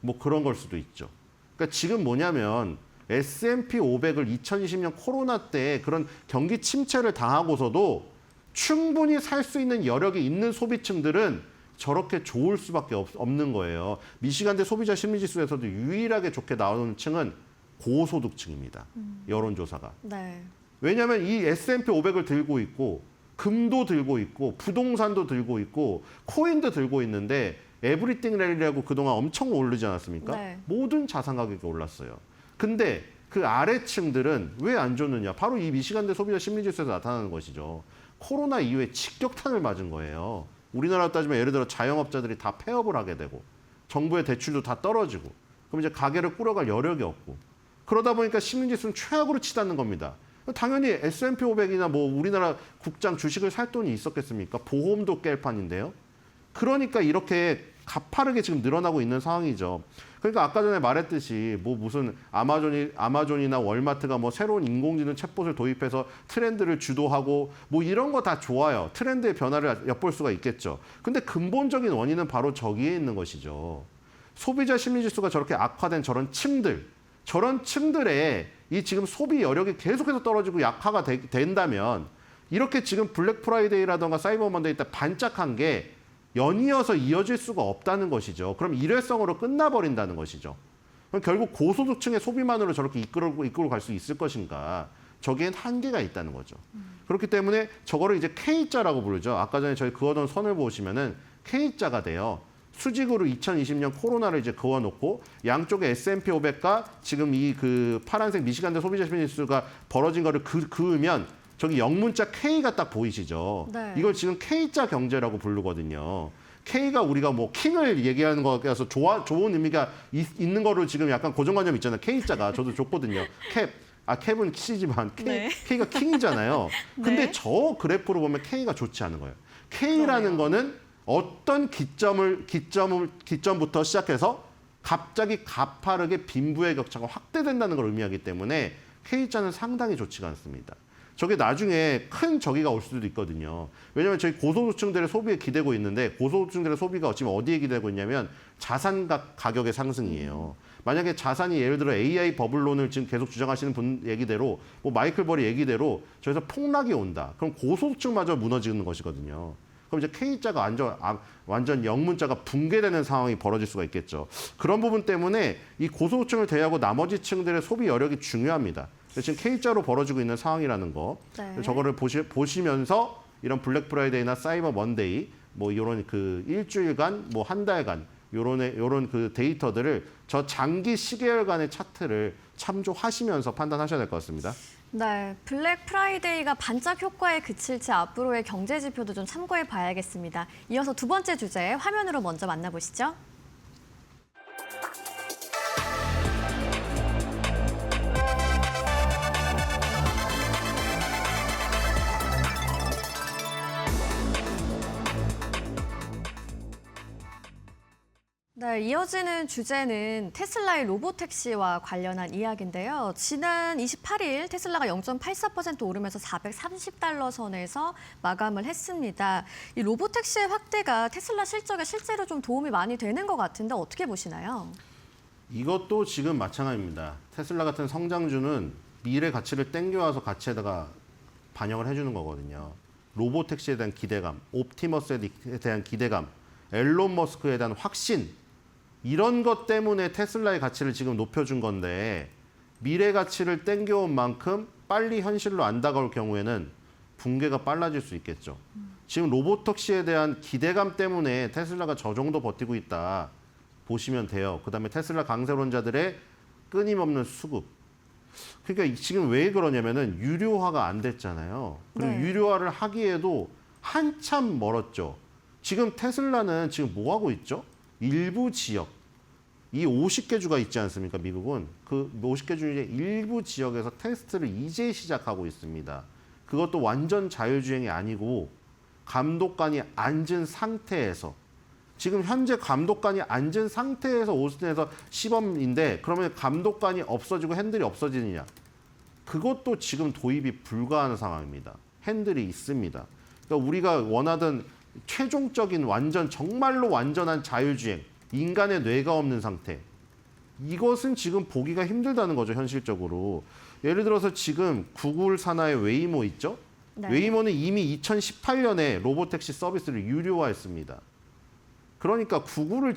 뭐 그런 걸 수도 있죠. 그러니까 지금 뭐냐면 S&P 500을 2020년 코로나 때 그런 경기 침체를 당하고서도 충분히 살 수 있는 여력이 있는 소비층들은 저렇게 좋을 수밖에 없는 거예요. 미시간대 소비자 심리지수에서도 유일하게 좋게 나오는 층은 고소득층입니다. 여론조사가. 네. 왜냐하면 이 S&P 500을 들고 있고 금도 들고 있고 부동산도 들고 있고 코인도 들고 있는데 에브리띵 랠리라고 그동안 엄청 오르지 않았습니까? 네. 모든 자산 가격이 올랐어요. 근데 그 아래층들은 왜 안 좋느냐? 바로 이 미시간대 소비자 심리지수에서 나타나는 것이죠. 코로나 이후에 직격탄을 맞은 거예요. 우리나라로 따지면 예를 들어 자영업자들이 다 폐업을 하게 되고 정부의 대출도 다 떨어지고 그럼 이제 가게를 꾸려갈 여력이 없고 그러다 보니까 심리지수는 최악으로 치닫는 겁니다. 당연히 S&P 500이나 뭐 우리나라 국장 주식을 살 돈이 있었겠습니까? 보험도 깰 판인데요. 그러니까 이렇게 가파르게 지금 늘어나고 있는 상황이죠. 그러니까 아까 전에 말했듯이 뭐 무슨 아마존이나 월마트가 뭐 새로운 인공지능 챗봇을 도입해서 트렌드를 주도하고 뭐 이런 거 다 좋아요. 트렌드의 변화를 엿볼 수가 있겠죠. 근데 근본적인 원인은 바로 저기에 있는 것이죠. 소비자 심리지수가 저렇게 악화된 저런 층들에 이 지금 소비 여력이 계속해서 떨어지고 약화가 된다면 이렇게 지금 블랙 프라이데이라던가 사이버 먼데이 때 반짝한 게 연이어서 이어질 수가 없다는 것이죠. 그럼 일회성으로 끝나버린다는 것이죠. 그럼 결국 고소득층의 소비만으로 저렇게 이끌고 갈 수 있을 것인가. 저기엔 한계가 있다는 거죠. 그렇기 때문에 저거를 이제 K자라고 부르죠. 아까 전에 저희 그어놓은 선을 보시면은 K자가 돼요. 수직으로 2020년 코로나를 이제 그어놓고 양쪽에 S&P 500과 지금 이 그 파란색 미시간대 소비자 심리지수가 벌어진 거를 그으면 저기 영문자 K가 딱 보이시죠? 네. 이걸 지금 K자 경제라고 부르거든요. K가 우리가 뭐 킹을 얘기하는 거라서 좋은 의미가 있는 거를 지금 약간 고정관념 있잖아요. K자가 저도 좋거든요. 캡은 C지만 K가 킹이잖아요. 근데 네. 저 그래프로 보면 K가 좋지 않은 거예요. K라는 거는 어떤 기점부터 시작해서 갑자기 가파르게 빈부의 격차가 확대된다는 걸 의미하기 때문에 K자는 상당히 좋지가 않습니다. 저게 나중에 큰 저기가 올 수도 있거든요. 왜냐하면 저희 고소득층들의 소비에 기대고 있는데 고소득층들의 소비가 지금 어디에 기대고 있냐면 자산 가격의 상승이에요. 만약에 자산이 예를 들어 AI 버블론을 지금 계속 주장하시는 분 얘기대로 뭐 마이클 버리 얘기대로 저기서 폭락이 온다. 그럼 고소득층마저 무너지는 것이거든요. 그럼 이제 K자가 완전 영문자가 붕괴되는 상황이 벌어질 수가 있겠죠. 그런 부분 때문에 이 고소득층을 대하고 나머지 층들의 소비 여력이 중요합니다. 지금 K자로 벌어지고 있는 상황이라는 거. 네. 저거를 보시면서 이런 블랙 프라이데이나 사이버 먼데이 뭐 이런 그 일주일간 뭐 한 달간 요런 그 데이터들을 저 장기 시계열간의 차트를 참조하시면서 판단하셔야 될 것 같습니다. 네, 블랙 프라이데이가 반짝 효과에 그칠지 앞으로의 경제 지표도 좀 참고해 봐야겠습니다. 이어서 두 번째 주제 화면으로 먼저 만나보시죠. 네, 이어지는 주제는 테슬라의 로보택시와 관련한 이야기인데요. 지난 28일 테슬라가 0.84% 오르면서 430달러 선에서 마감을 했습니다. 이 로보택시의 확대가 테슬라 실적에 실제로 좀 도움이 많이 되는 것 같은데 어떻게 보시나요? 이것도 지금 마찬가지입니다. 테슬라 같은 성장주는 미래 가치를 땡겨와서 가치에다가 반영을 해주는 거거든요. 로보택시에 대한 기대감, 옵티머스에 대한 기대감, 앨런 머스크에 대한 확신, 이런 것 때문에 테슬라의 가치를 지금 높여준 건데 미래 가치를 땡겨온 만큼 빨리 현실로 안 다가올 경우에는 붕괴가 빨라질 수 있겠죠. 지금 로보택시에 대한 기대감 때문에 테슬라가 저 정도 버티고 있다 보시면 돼요. 그다음에 테슬라 강세론자들의 끊임없는 수급. 그러니까 지금 왜 그러냐면은 유료화가 안 됐잖아요. 그리고 네. 유료화를 하기에도 한참 멀었죠. 지금 테슬라는 지금 뭐 하고 있죠? 일부 지역, 이 50개 주가 있지 않습니까, 미국은? 그 50개 중에 일부 지역에서 테스트를 이제 시작하고 있습니다. 그것도 완전 자율주행이 아니고 감독관이 앉은 상태에서 지금 현재 감독관이 앉은 상태에서 오스틴에서 시범인데 그러면 감독관이 없어지고 핸들이 없어지느냐? 그것도 지금 도입이 불가한 상황입니다. 핸들이 있습니다. 그러니까 우리가 원하던 최종적인 정말로 완전한 자율주행, 인간의 뇌가 없는 상태. 이것은 지금 보기가 힘들다는 거죠, 현실적으로. 예를 들어서 지금 구글 산하의 웨이모 있죠? 네. 웨이모는 이미 2018년에 로보택시 서비스를 유료화했습니다. 그러니까 구글의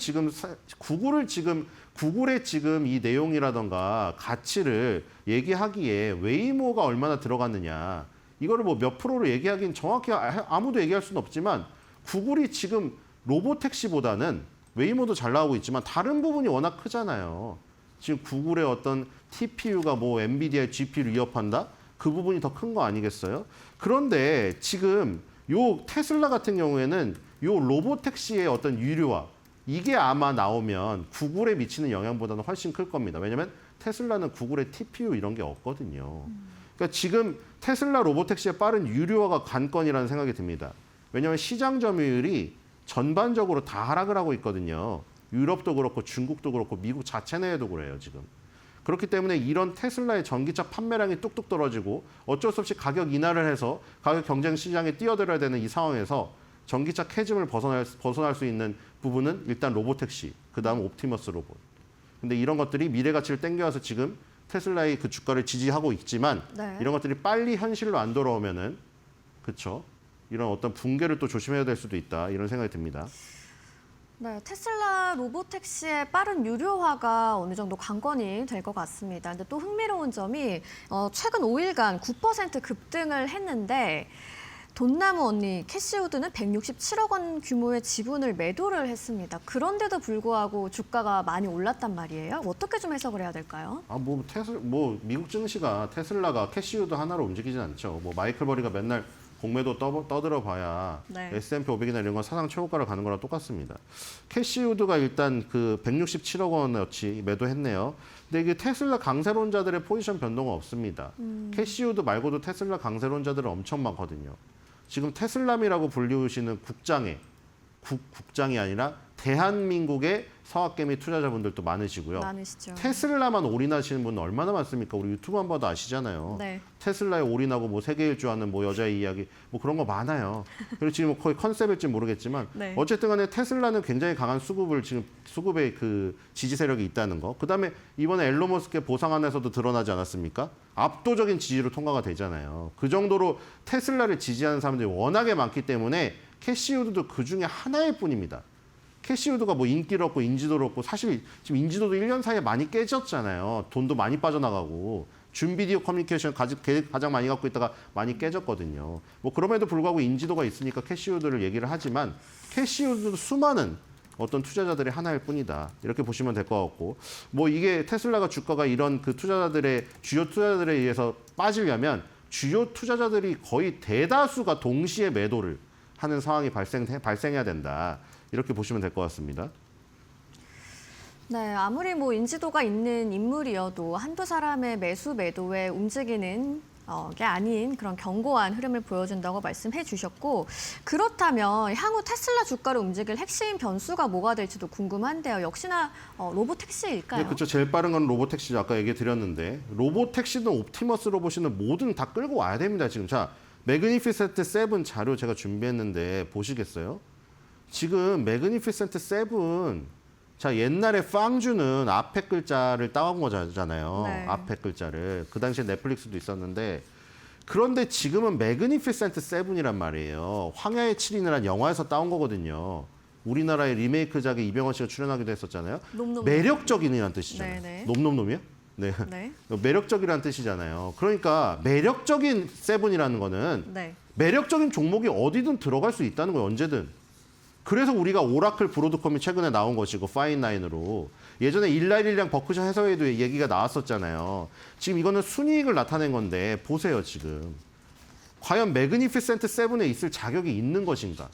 지금 이 내용이라던가 가치를 얘기하기에 웨이모가 얼마나 들어갔느냐. 이거를 뭐 몇 프로로 얘기하기는 정확히 아무도 얘기할 수는 없지만 구글이 지금 로보택시보다는 웨이모도 잘 나오고 있지만 다른 부분이 워낙 크잖아요. 지금 구글의 어떤 TPU가 뭐 엔비디아의 GPU를 위협한다? 그 부분이 더 큰 거 아니겠어요? 그런데 지금 요 테슬라 같은 경우에는 요 로보택시의 어떤 유료화, 이게 아마 나오면 구글에 미치는 영향보다는 훨씬 클 겁니다. 왜냐하면 테슬라는 구글의 TPU 이런 게 없거든요. 그러니까 지금 테슬라 로보택시의 빠른 유료화가 관건이라는 생각이 듭니다. 왜냐하면 시장 점유율이 전반적으로 다 하락을 하고 있거든요. 유럽도 그렇고 중국도 그렇고 미국 자체 내에도 그래요, 지금. 그렇기 때문에 이런 테슬라의 전기차 판매량이 뚝뚝 떨어지고 어쩔 수 없이 가격 인하를 해서 가격 경쟁 시장에 뛰어들어야 되는 이 상황에서 전기차 캐즘을 벗어날 수 있는 부분은 일단 로보택시, 그다음 옵티머스 로봇. 근데 이런 것들이 미래 가치를 땡겨와서 지금 테슬라의 그 주가를 지지하고 있지만 네. 이런 것들이 빨리 현실로 안 돌아오면은 그렇죠. 이런 어떤 붕괴를 또 조심해야 될 수도 있다. 이런 생각이 듭니다. 네, 테슬라 로보택시의 빠른 유료화가 어느 정도 관건이 될 것 같습니다. 근데 또 흥미로운 점이 최근 5일간 9% 급등을 했는데 돈나무 언니 캐시우드는 167억 원 규모의 지분을 매도를 했습니다. 그런데도 불구하고 주가가 많이 올랐단 말이에요. 어떻게 좀 해석을 해야 될까요? 뭐 미국 증시가 테슬라가 캐시우드 하나로 움직이진 않죠. 뭐 마이클 버리가 맨날 공매도 떠들어 봐야 네. S&P 500이나 이런 건 사상 최고가를 가는 거랑 똑같습니다. 캐시우드가 일단 그 167억 원어치 매도했네요. 근데 이게 테슬라 강세론자들의 포지션 변동은 없습니다. 캐시우드 말고도 테슬라 강세론자들은 엄청 많거든요. 지금 테슬람이라고 불리우시는 국장이 아니라 대한민국의 서학개미 투자자분들도 많으시고요. 많으시죠. 테슬라만 올인하시는 분은 얼마나 많습니까? 우리 유튜브만 봐도 아시잖아요. 네. 테슬라에 올인하고 뭐 세계 일주하는 뭐 여자의 이야기 뭐 그런 거 많아요. 그리고 지금 거의 컨셉일지 모르겠지만 네. 어쨌든 간에 테슬라는 굉장히 강한 수급의 그 지지 세력이 있다는 거. 그다음에 이번에 앨런 머스크의 보상안에서도 드러나지 않았습니까? 압도적인 지지로 통과가 되잖아요. 그 정도로 테슬라를 지지하는 사람들이 워낙에 많기 때문에 캐시우드도 그 중에 하나일 뿐입니다. 캐시우드가 뭐 인기를 얻고 인지도를 얻고 사실 지금 인지도도 1년 사이에 많이 깨졌잖아요. 돈도 많이 빠져나가고 준비디오 커뮤니케이션 가장 많이 갖고 있다가 많이 깨졌거든요. 뭐 그럼에도 불구하고 인지도가 있으니까 캐시우드를 얘기를 하지만 캐시우드도 수많은 어떤 투자자들의 하나일 뿐이다. 이렇게 보시면 될 것 같고 뭐 이게 테슬라가 주가가 이런 그 투자자들의 주요 투자자들에 의해서 빠지려면 주요 투자자들이 거의 대다수가 동시에 매도를 하는 상황이 발생해야 된다. 이렇게 보시면 될 것 같습니다. 네, 아무리 뭐 인지도가 있는 인물이어도 한두 사람의 매수 매도에 움직이는 게 아닌 그런 견고한 흐름을 보여준다고 말씀해 주셨고 그렇다면 향후 테슬라 주가를 움직일 핵심 변수가 뭐가 될지도 궁금한데요. 역시나 로보택시일까요? 네, 그렇죠. 제일 빠른 건 로보택시죠. 아까 얘기 드렸는데 로보택시든 옵티머스 로봇이든 뭐든 다 끌고 와야 됩니다. 지금 자 매그니피센트 7 자료 제가 준비했는데 보시겠어요? 지금 매그니피센트 7 자 옛날에 빵주는 앞에 글자를 따온 거잖아요. 네. 앞에 글자를. 그 당시에 넷플릭스도 있었는데 그런데 지금은 매그니피센트 7이란 말이에요. 황야의 7인이라는 영화에서 따온 거거든요. 우리나라의 리메이크작에 이병헌 씨가 출연하기도 했었잖아요. 놈놈. 매력적인이라는 뜻이잖아요. 네네. 놈놈놈이요? 네. 네. 매력적이라는 뜻이잖아요. 그러니까 매력적인 7이라는 거는 네. 매력적인 종목이 어디든 들어갈 수 있다는 거예요. 언제든. 그래서 우리가 오라클 브로드컴이 최근에 나온 것이고 파인라인으로 예전에 191량 버크셔 해서웨이도 얘기가 나왔었잖아요. 지금 이거는 순이익을 나타낸 건데 보세요 지금. 과연 매그니피센트 7에 있을 자격이 있는 것인가?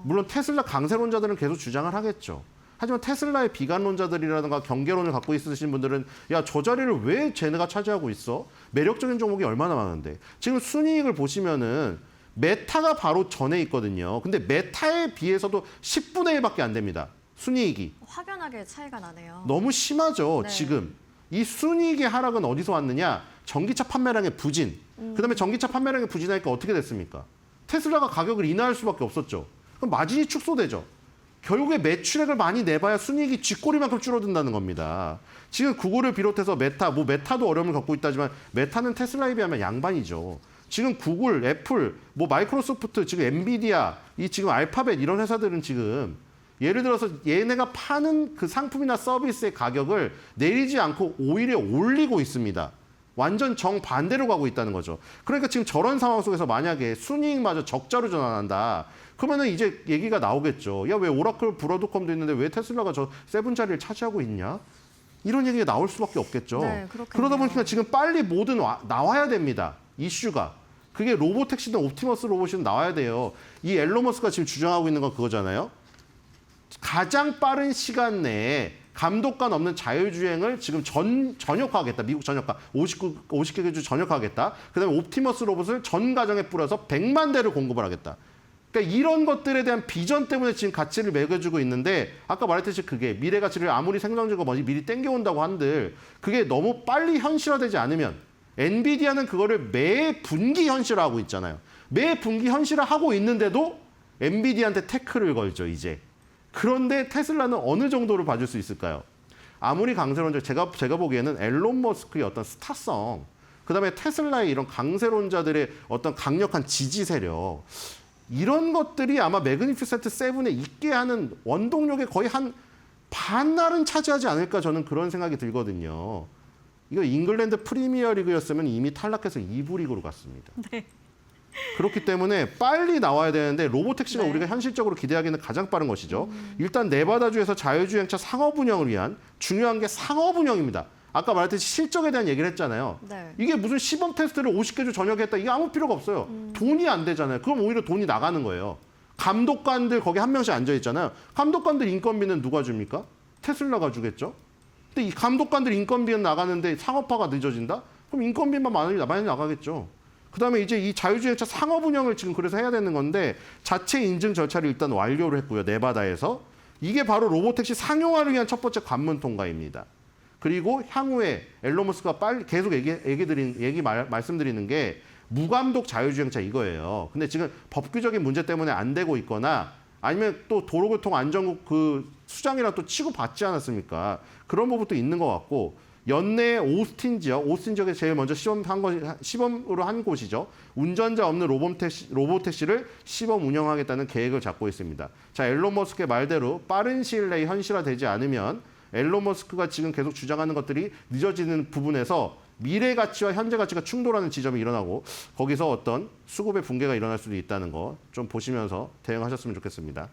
물론 테슬라 강세론자들은 계속 주장을 하겠죠. 하지만 테슬라의 비관론자들이라든가 경계론을 갖고 있으신 분들은 야, 저 자리를 왜 쟤네가 차지하고 있어? 매력적인 종목이 얼마나 많은데. 지금 순이익을 보시면은 메타가 바로 전에 있거든요. 근데 메타에 비해서도 10분의 1밖에 안 됩니다. 순이익이. 확연하게 차이가 나네요. 너무 심하죠, 네. 지금. 이 순이익의 하락은 어디서 왔느냐? 전기차 판매량의 부진. 그다음에 전기차 판매량이 부진하니까 어떻게 됐습니까? 테슬라가 가격을 인하할 수밖에 없었죠. 그럼 마진이 축소되죠. 결국에 매출액을 많이 내봐야 순이익이 쥐꼬리만큼 줄어든다는 겁니다. 지금 구글을 비롯해서 메타도 어려움을 겪고 있다지만 메타는 테슬라에 비하면 양반이죠. 지금 구글, 애플, 뭐 마이크로소프트, 지금 엔비디아, 이 지금 알파벳 이런 회사들은 지금 예를 들어서 얘네가 파는 그 상품이나 서비스의 가격을 내리지 않고 오히려 올리고 있습니다. 완전 정반대로 가고 있다는 거죠. 그러니까 지금 저런 상황 속에서 만약에 순이익마저 적자로 전환한다. 그러면은 이제 얘기가 나오겠죠. 야, 왜 오라클 브로드컴도 있는데 왜 테슬라가 저 7 자리를 차지하고 있냐? 이런 얘기가 나올 수밖에 없겠죠. 네, 그렇겠네요. 그러다 보니까 지금 빨리 뭐든 나와야 됩니다. 이슈가. 그게 로보택시든 옵티머스 로봇이든 나와야 돼요. 이 앨런 머스크가 지금 주장하고 있는 건 그거잖아요. 가장 빠른 시간 내에 감독관 없는 자율주행을 지금 전역화하겠다. 미국 전역화. 50개 주 전역화하겠다. 그다음에 옵티머스 로봇을 전 가정에 뿌려서 100만 대를 공급을 하겠다. 그러니까 이런 것들에 대한 비전 때문에 지금 가치를 매겨주고 있는데 아까 말했듯이 그게 미래 가치를 아무리 생성적으로 미리 땡겨온다고 한들 그게 너무 빨리 현실화되지 않으면 엔비디아는 그거를 매 분기 현실화하고 있잖아요. 매 분기 현실화하고 있는데도 엔비디아한테 태클을 걸죠, 이제. 그런데 테슬라는 어느 정도로 봐줄 수 있을까요? 아무리 강세론자, 제가 보기에는 앨런 머스크의 어떤 스타성, 그다음에 테슬라의 이런 강세론자들의 어떤 강력한 지지 세력, 이런 것들이 아마 매그니피센트 7에 있게 하는 원동력의 거의 한 반날은 차지하지 않을까 저는 그런 생각이 들거든요. 이거 잉글랜드 프리미어 리그였으면 이미 탈락해서 2부 리그로 갔습니다. 네. 그렇기 때문에 빨리 나와야 되는데 로보택시가 네. 우리가 현실적으로 기대하기는 가장 빠른 것이죠. 일단 네바다주에서 자율주행차 상업 운영을 위한 중요한 게 상업 운영입니다. 아까 말했듯이 실적에 대한 얘기를 했잖아요. 네. 이게 무슨 시범 테스트를 50개 주 저녁에 했다. 이게 아무 필요가 없어요. 돈이 안 되잖아요. 그럼 오히려 돈이 나가는 거예요. 감독관들 거기 한 명씩 앉아 있잖아요. 감독관들 인건비는 누가 줍니까? 테슬라가 주겠죠. 근데 이 감독관들 인건비는 나가는데 상업화가 늦어진다? 그럼 인건비만 많이 나가겠죠. 그다음에 이제 이 자율주행차 상업 운영을 지금 그래서 해야 되는 건데 자체 인증 절차를 일단 완료를 했고요. 네바다에서. 이게 바로 로보택시 상용화를 위한 첫 번째 관문 통과입니다. 그리고 향후에 앨런 머스크가 빨리 계속 말씀드리는 게 무감독 자율주행차 이거예요. 근데 지금 법규적인 문제 때문에 안 되고 있거나 아니면 또 도로교통안전국 그 수장이랑 또 취급받지 않았습니까? 그런 부분도 있는 것 같고 연내 오스틴 지역에 제일 먼저 시범으로 한 곳이죠. 운전자 없는 로보택시를 시범 운영하겠다는 계획을 잡고 있습니다. 자, 앨런 머스크의 말대로 빠른 시일 내에 현실화되지 않으면 앨런 머스크가 지금 계속 주장하는 것들이 늦어지는 부분에서 미래 가치와 현재 가치가 충돌하는 지점이 일어나고 거기서 어떤 수급의 붕괴가 일어날 수도 있다는 거 좀 보시면서 대응하셨으면 좋겠습니다.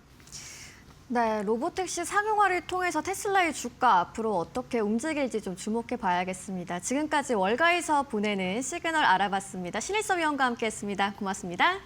네, 로보택시 상용화를 통해서 테슬라의 주가 앞으로 어떻게 움직일지 좀 주목해 봐야겠습니다. 지금까지 월가에서 보내는 시그널 알아봤습니다. 신일섭 위원과 함께했습니다. 고맙습니다.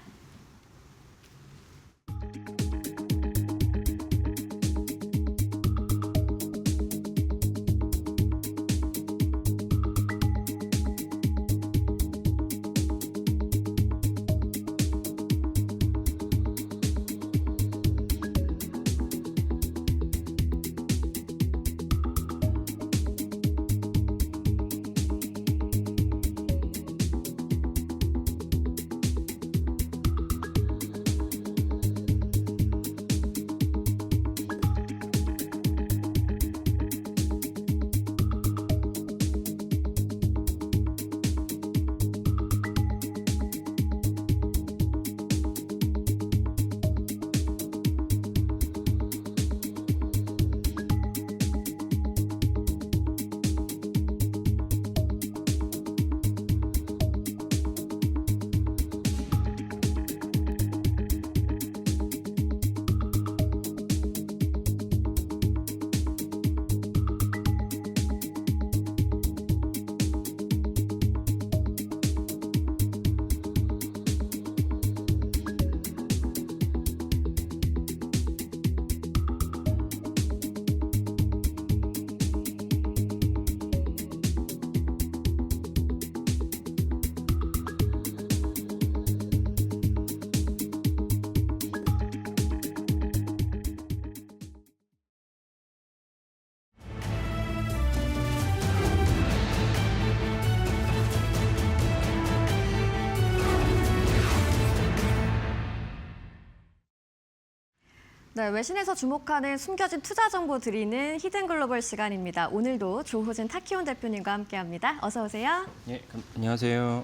네, 외신에서 주목하는 숨겨진 투자 정보 드리는 히든글로벌 시간입니다. 오늘도 조호진 타키온 대표님과 함께합니다. 어서 오세요. 예, 안녕하세요.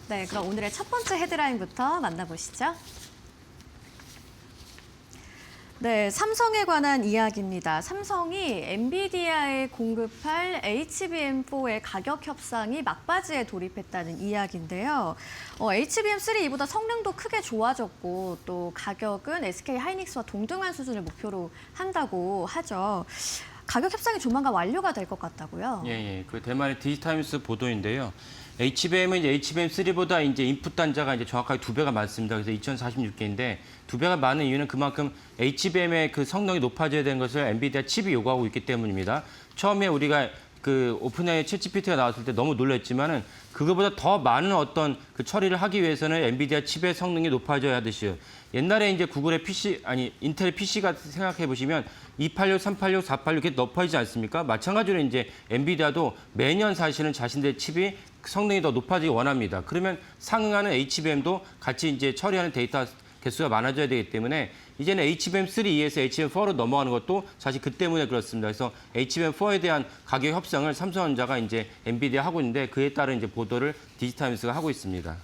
네, 그럼 오늘의 첫 번째 헤드라인부터 만나보시죠. 네, 삼성에 관한 이야기입니다. 삼성이 엔비디아에 공급할 HBM4의 가격 협상이 막바지에 돌입했다는 이야기인데요. HBM3 이보다 성능도 크게 좋아졌고 또 가격은 SK 하이닉스와 동등한 수준을 목표로 한다고 하죠. 가격 협상이 조만간 완료가 될 것 같다고요? 예. 그 대만의 디지타임스 보도인데요. HBM은 이제 HBM3보다 이제 인풋 단자가 이제 정확하게 2배가 많습니다. 그래서 2046개인데 2배가 많은 이유는 그만큼 HBM의 그 성능이 높아져야 되는 것을 엔비디아 칩이 요구하고 있기 때문입니다. 처음에 우리가 그 오픈AI 챗GPT가 나왔을 때 너무 놀랐지만은 그거보다 더 많은 어떤 그 처리를 하기 위해서는 엔비디아 칩의 성능이 높아져야 하듯이요. 옛날에 이제 구글의 인텔의 PC가 생각해 보시면 286, 386, 486 이렇게 높아지지 않습니까? 마찬가지로 이제 엔비디아도 매년 사실은 자신들의 칩이 성능이 더 높아지기 원합니다. 그러면 상응하는 HBM도 같이 이제 처리하는 데이터 개수가 많아져야 되기 때문에 이제는 HBM3E에서 HBM4로 넘어가는 것도 사실 그 때문에 그렇습니다. 그래서 HBM4에 대한 가격 협상을 삼성전자가 이제 엔비디아 하고 있는데 그에 따른 이제 보도를 디지타임스가 하고 있습니다.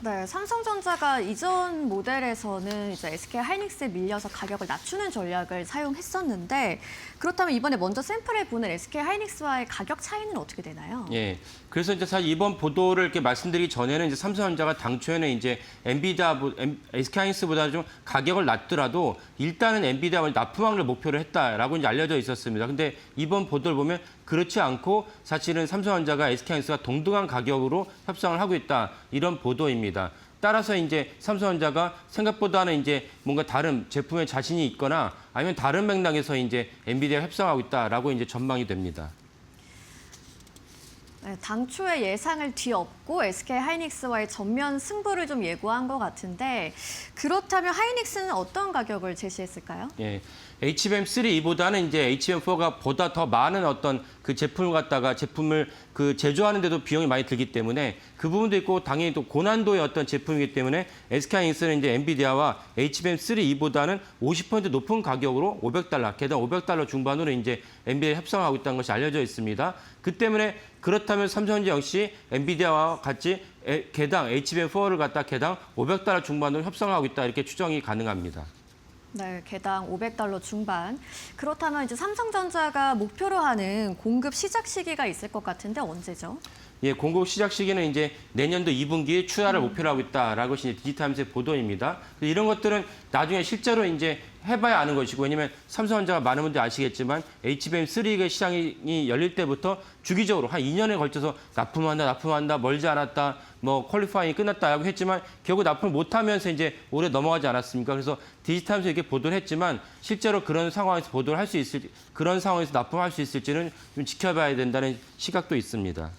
네, 삼성전자가 이전 모델에서는 이제 SK 하이닉스에 밀려서 가격을 낮추는 전략을 사용했었는데 그렇다면 이번에 먼저 샘플을 보는 SK 하이닉스와의 가격 차이는 어떻게 되나요? 예. 그래서 이제 사실 이번 보도를 이렇게 말씀드리기 전에는 이제 삼성전자가 당초에는 이제 SK 하이닉스보다 좀 가격을 낮더라도 일단은 엔비디아와 납품왕을 목표로 했다라고 이제 알려져 있었습니다. 근데 이번 보도를 보면 그렇지 않고 사실은 삼성전자가 SK 하이닉스가 동등한 가격으로 협상을 하고 있다 이런 보도입니다. 따라서 이제 삼성전자가 생각보다는 이제 뭔가 다른 제품에 자신이 있거나 아니면 다른 맥락에서 이제 엔비디아 협상하고 있다라고 이제 전망이 됩니다. 네, 당초의 예상을 뒤엎고 SK 하이닉스와의 전면 승부를 좀 예고한 것 같은데 그렇다면 하이닉스는 어떤 가격을 제시했을까요? 예. HBM3E보다는 이제 HBM4가 보다 더 많은 어떤 그 제품을 갖다가 제품을 그 제조하는데도 비용이 많이 들기 때문에 그 부분도 있고 당연히 또 고난도의 어떤 제품이기 때문에 SK하이닉스는 이제 엔비디아와 HBM3E보다는 50% 높은 가격으로 $500, 개당 $500 중반으로 이제 엔비디아 협상하고 있다는 것이 알려져 있습니다. 그 때문에 그렇다면 삼성전자 역시 엔비디아와 같이 개당 HBM4를 갖다 개당 $500 중반으로 협상하고 있다 이렇게 추정이 가능합니다. 네, 개당 $500 중반. 그렇다면 이제 삼성전자가 목표로 하는 공급 시작 시기가 있을 것 같은데 언제죠? 예, 공급 시작 시기는 이제 내년도 2분기에 출하를 목표로 하고 있다라고 이제 디지타임스의 보도입니다. 이런 것들은 나중에 실제로 이제 해봐야 아는 것이고 왜냐면 삼성전자가 많은 분들이 아시겠지만 HBM3가 시장이 열릴 때부터 주기적으로 한 2년에 걸쳐서 납품한다, 멀지 않았다, 뭐 퀄리파잉이 끝났다라고 했지만 결국 납품을 못하면서 이제 오래 넘어가지 않았습니까? 그래서 디지타임에서 이렇게 보도를 했지만 실제로 그런 상황에서 보도를 할 수 있을지, 그런 상황에서 납품할 수 있을지는 좀 지켜봐야 된다는 시각도 있습니다.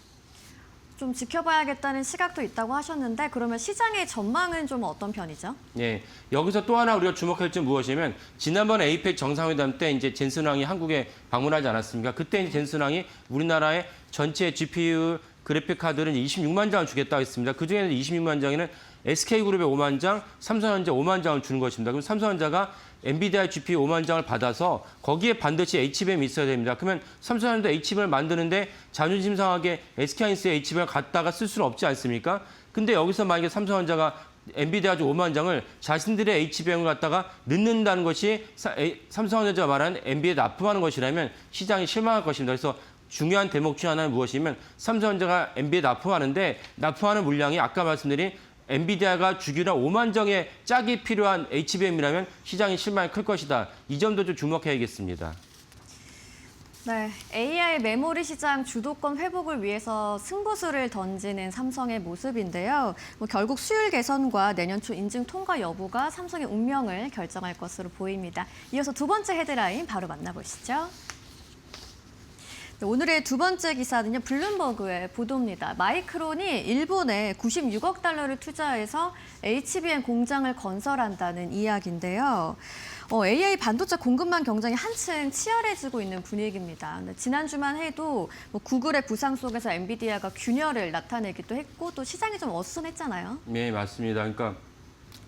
좀 지켜봐야겠다는 시각도 있다고 하셨는데 그러면 시장의 전망은 좀 어떤 편이죠? 예, 여기서 또 하나 우리가 주목할 점은 무엇이냐면 지난번 에이펙 정상회담 때 이제 젠슨 왕이 한국에 방문하지 않았습니까? 그때 이제 젠슨 왕이 우리나라의 전체 GPU 그래픽 카드를 26만 장을 주겠다고 했습니다. 그중에는 26만 장에는 SK그룹의 5만 장, 삼성전자 5만 장을 주는 것입니다. 그럼 삼성전자가 엔비디아 GPU 5만 장을 받아서 거기에 반드시 HBM이 있어야 됩니다. 그러면 삼성전자 HBM을 만드는데 자존심 상하게 SK하이닉스의 HBM을 갖다가 쓸 수는 없지 않습니까? 근데 여기서 만약에 삼성전자가 엔비디아 5만 장을 자신들의 HBM을 갖다가 넣는다는 것이 삼성전자가 말하는 엔비디아에 납품하는 것이라면 시장이 실망할 것입니다. 그래서 중요한 대목 중 하나는 무엇이냐면 삼성전자가 엔비디아에 납품하는데 납품하는 물량이 아까 말씀드린 엔비디아가 주기로 5만 장의 짝이 필요한 HBM이라면 시장이 실망이 클 것이다. 이 점도 좀 주목해야겠습니다. 네, AI 메모리 시장 주도권 회복을 위해서 승부수를 던지는 삼성의 모습인데요. 결국 수율 개선과 내년 초 인증 통과 여부가 삼성의 운명을 결정할 것으로 보입니다. 이어서 두 번째 헤드라인 바로 만나보시죠. 오늘의 두 번째 기사는요, 블룸버그의 보도입니다. 마이크론이 일본에 $96억 투자해서 HBM 공장을 건설한다는 이야기인데요. AI 반도체 공급망 경쟁이 한층 치열해지고 있는 분위기입니다. 지난주만 해도 구글의 부상 속에서 엔비디아가 균열을 나타내기도 했고 또 시장이 좀 어수선했잖아요. 네, 맞습니다. 그러니까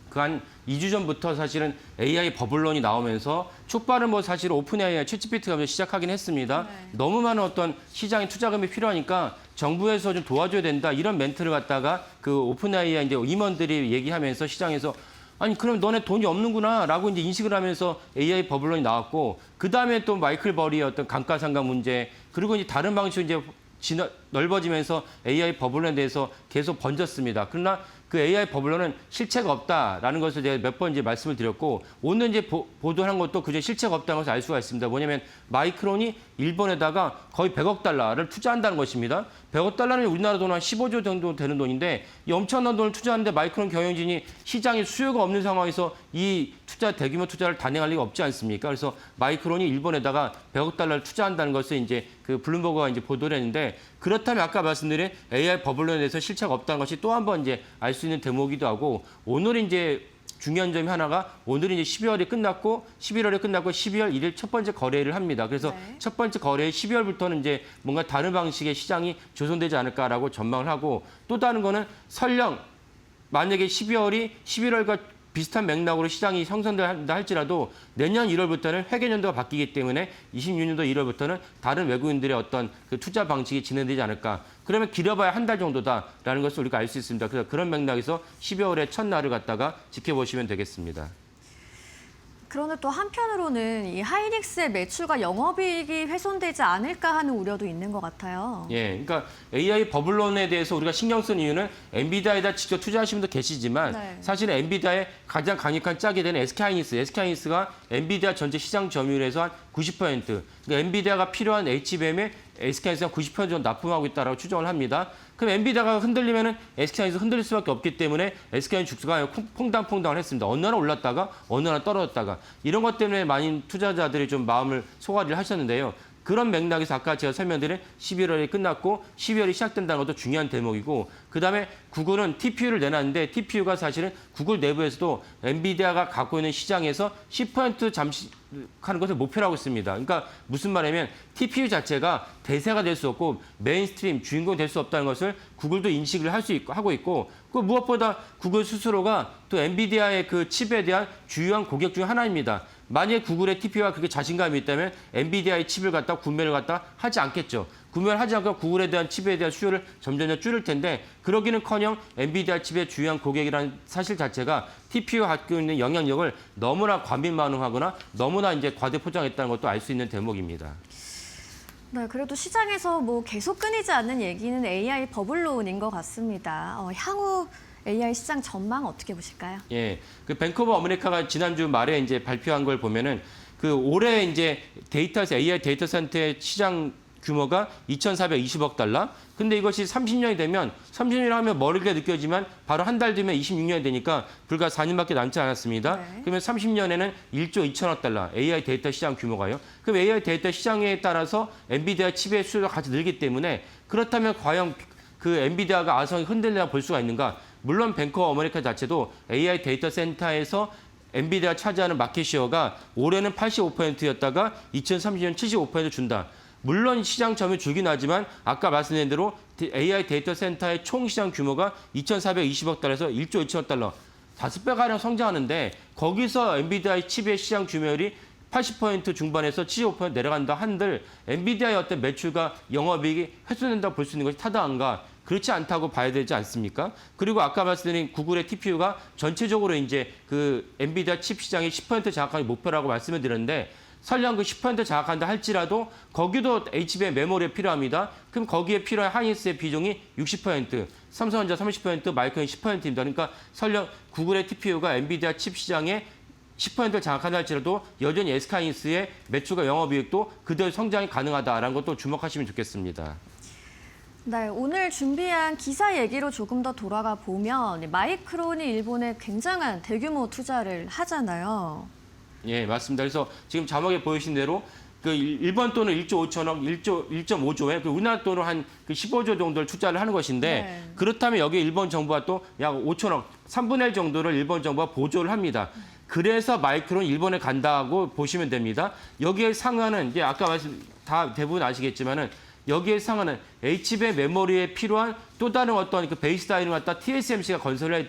그 한 2주 전부터 사실은 AI 버블론이 나오면서 촉발은 뭐 사실 오픈 AI, 챗GPT가 시작하긴 했습니다. 네. 너무 많은 어떤 시장의 투자금이 필요하니까 정부에서 좀 도와줘야 된다 이런 멘트를 갖다가 그 오픈 AI 이제 임원들이 얘기하면서 시장에서 아니 그럼 너네 돈이 없는구나라고 이제 인식을 하면서 AI 버블론이 나왔고 그 다음에 또 마이클 버리의 어떤 감가상각 문제 그리고 이제 다른 방식으로 이제 넓어지면서 AI 버블론에 대해서 계속 번졌습니다. 그러나 그 AI 버블론은 실체가 없다라는 것을 제가 몇 번 이제 말씀을 드렸고 오늘 이제 보도한 것도 그저 실체가 없다는 것을 알 수가 있습니다. 뭐냐면 마이크론이 일본에다가 거의 $100억 투자한다는 것입니다. $100억는 우리나라 돈 한 15조 정도 되는 돈인데 이 엄청난 돈을 투자하는데 마이크론 경영진이 시장에 수요가 없는 상황에서 이 대규모 투자를 단행할 리가 없지 않습니까? 그래서 마이크론이 일본에다가 100억 달러를 투자한다는 것을 이제 그 블룸버그가 이제 보도를 했는데, 그렇다면 아까 말씀드린 AI 버블론에 대해서 실체가 없다는 것이 또 한 번 이제 알 수 있는 대목이기도 하고, 오늘 이제 중요한 점이 하나가, 오늘이 이제 12월이 끝났고 11월이 끝났고 12월 1일 첫 번째 거래를 합니다. 그래서 네. 첫 번째 거래 12월부터는 이제 뭔가 다른 방식의 시장이 조성되지 않을까라고 전망을 하고, 또 다른 거는 설령 만약에 12월이 11월과 비슷한 맥락으로 시장이 형성된다 할지라도 내년 1월부터는 회계연도가 바뀌기 때문에 26년도 1월부터는 다른 외국인들의 어떤 그 투자 방식이 진행되지 않을까. 그러면 길어봐야 한 달 정도다라는 것을 우리가 알 수 있습니다. 그래서 그런 맥락에서 12월의 첫날을 갖다가 지켜보시면 되겠습니다. 그런데 또 한편으로는 이 하이닉스의 매출과 영업이익이 훼손되지 않을까 하는 우려도 있는 것 같아요. 예, 그러니까 AI 버블론에 대해서 우리가 신경 쓴 이유는 엔비디아에다 직접 투자하신 분도 계시지만 네. 사실은 엔비디아의 가장 강력한 짝이 되는 SK하이닉스가 엔비디아 전체 시장 점유율에서 한 90%, 그러니까 엔비디아가 필요한 HBM에 SK하이닉스가 90% 정도 납품하고 있다고 추정을 합니다. 그럼 엔비디아가 흔들리면은 SK하이닉스 흔들릴 수밖에 없기 때문에 SK하이닉스 주가가 퐁당퐁당을 했습니다. 어느 날 올랐다가 어느 날 떨어졌다가, 이런 것 때문에 많은 투자자들이 좀 마음을 소화를 하셨는데요. 그런 맥락에서 아까 제가 설명드린 11월이 끝났고 12월이 시작된다는 것도 중요한 대목이고, 그다음에 구글은 TPU를 내놨는데 TPU가 사실은 구글 내부에서도 엔비디아가 갖고 있는 시장에서 10% 잠시 하는 것을 목표로 하고 있습니다. 그러니까 무슨 말이냐면 TPU 자체가 대세가 될 수 없고 메인스트림 주인공이 될 수 없다는 것을 구글도 인식을 하고 있고, 그 무엇보다 구글 스스로가 또 엔비디아의 그 칩에 대한 주요한 고객 중 하나입니다. 만약에 구글의 TPU가 그렇게 자신감이 있다면 엔비디아의 칩을 갖다 구매를 갖다 하지 않겠죠. 구매를 하지 않고 구글에 대한 칩에 대한 수요를 점점 줄일 텐데, 그러기는커녕 엔비디아 칩의 주요한 고객이라는 사실 자체가 TPU가 갖고 있는 영향력을 너무나 과민반응하거나 너무나 이제 과대 포장했다는 것도 알 수 있는 대목입니다. 네, 그래도 시장에서 뭐 계속 끊이지 않는 얘기는 AI 버블론인 것 같습니다. 향후 AI 시장 전망 어떻게 보실까요? 예, 그 뱅크 오브 아메리카가 지난주 말에 이제 발표한 걸 보면은 그 올해 이제 AI 데이터 센터의 시장 규모가 2,420억 달러. 근데 이것이 30년이 되면, 30년이라 하면 멀게 느껴지지만 바로 한 달 뒤면 26년이 되니까 불과 4년밖에 남지 않았습니다. 네. 그러면 30년에는 1조 2천억 달러 AI 데이터 시장 규모가요. 그럼 AI 데이터 시장에 따라서 엔비디아 칩의 수요가 같이 늘기 때문에, 그렇다면 과연 그 엔비디아가 아성이 흔들리나 볼 수가 있는가? 물론 뱅크 오브 아메리카 자체도 AI 데이터 센터에서 엔비디아 차지하는 마켓시어가 올해는 85%였다가 2030년 75% 준다. 물론 시장 점유율 줄긴 하지만 아까 말씀드린 대로 AI 데이터 센터의 총 시장 규모가 2,420억 달러에서 1조 2천억 달러, 5배가량 성장하는데, 거기서 엔비디아의 칩의 시장 점유율이 80% 중반에서 75% 내려간다 한들 엔비디아의 어떤 매출과 영업이익이 훼손된다고 볼 수 있는 것이 타당한가? 그렇지 않다고 봐야 되지 않습니까? 그리고 아까 말씀드린 구글의 TPU가 전체적으로 이제 그 엔비디아 칩 시장의 10% 장악하는 목표라고 말씀을 드렸는데, 설령 그 10% 장악한다 할지라도 거기도 HBM 메모리에 필요합니다. 그럼 거기에 필요한 하이닉스의 비중이 60%, 삼성전자 30%, 마이크론이 10%입니다. 그러니까 설령 구글의 TPU가 엔비디아 칩 시장에 10%를 장악한다 할지라도 여전히 SK하이닉스의 매출과 영업이익도 그대로 성장이 가능하다라는 것도 주목하시면 좋겠습니다. 네, 오늘 준비한 기사 얘기로 조금 더 돌아가 보면 마이크론이 일본에 굉장한 대규모 투자를 하잖아요. 예, 맞습니다. 그래서 지금 자막에 보이신 대로 그 일본 돈은 1조 5천억, 1.5조에 우리나라 돈으로 한 그 15조 정도를 투자를 하는 것인데, 네. 그렇다면 여기 일본 정부가 또 약 5천억, 3분의 1 정도를 일본 정부가 보조를 합니다. 그래서 마이크론 일본에 간다고 보시면 됩니다. 여기에 상한은 이제 아까 다 대부분 아시겠지만은 여기에 상한은 HBM 메모리에 필요한 또 다른 어떤 그 베이스 라인을 갖다 TSMC가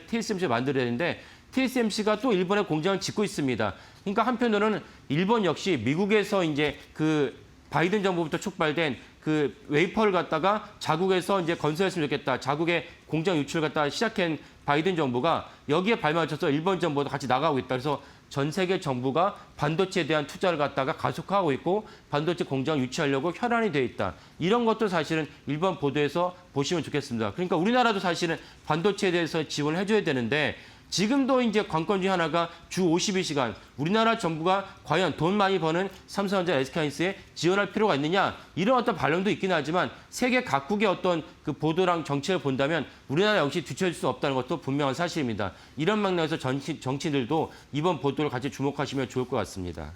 TSMC가 만들어야 되는데, TSMC가 또 일본에 공장을 짓고 있습니다. 그러니까 한편으로는 일본 역시 미국에서 이제 그 바이든 정부부터 촉발된 그 웨이퍼를 갖다가 자국에서 이제 건설했으면 좋겠다. 자국의 공장 유출을 갖다가 시작한 바이든 정부가 여기에 발맞춰서 일본 정부도 같이 나가고 있다. 그래서 전 세계 정부가 반도체에 대한 투자를 갖다가 가속화하고 있고 반도체 공장 유치하려고 혈안이 돼 있다. 이런 것도 사실은 일본 보도에서 보시면 좋겠습니다. 그러니까 우리나라도 사실은 반도체에 대해서 지원을 해줘야 되는데, 지금도 이제 관건 중에 하나가 주 52시간 우리나라 정부가 과연 돈 많이 버는 삼성전자, SK하이닉스에 지원할 필요가 있느냐 이런 어떤 반론도 있긴 하지만 세계 각국의 어떤 그 보도랑 정책을 본다면 우리나라 역시 뒤처질 수 없다는 것도 분명한 사실입니다. 이런 맥락에서 정치인들도 이번 보도를 같이 주목하시면 좋을 것 같습니다.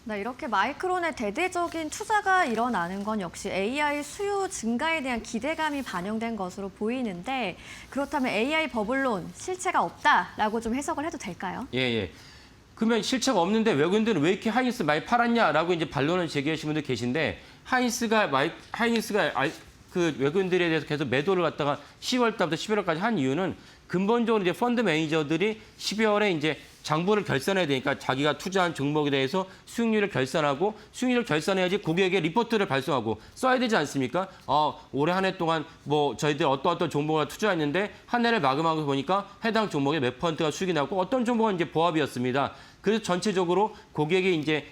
네, 이렇게 마이크론의 대대적인 투자가 일어나는 건 역시 AI 수요 증가에 대한 기대감이 반영된 것으로 보이는데 그렇다면 AI 버블론 실체가 없다라고 좀 해석을 해도 될까요? 예. 그러면 실체가 없는데 외국인들은 왜 이렇게 하이닉스 많이 팔았냐라고 이제 반론을 제기하시는 분들 계신데 하이닉스가 그 외국인들에 대해서 계속 매도를 갖다가 10월 달부터 11월까지 한 이유는 근본적으로 이제 펀드 매니저들이 12월에 이제 장부를 결산해야 되니까 자기가 투자한 종목에 대해서 수익률을 결산하고 수익률을 결산해야지 고객에게 리포트를 발송하고 써야 되지 않습니까? 올해 한 해 동안 뭐 저희들 어떤 종목을 투자했는데 한 해를 마감하고 보니까 해당 종목에 몇 퍼센트가 수익이 나고 어떤 종목은 이제 보합이었습니다. 그래서 전체적으로 고객이 이제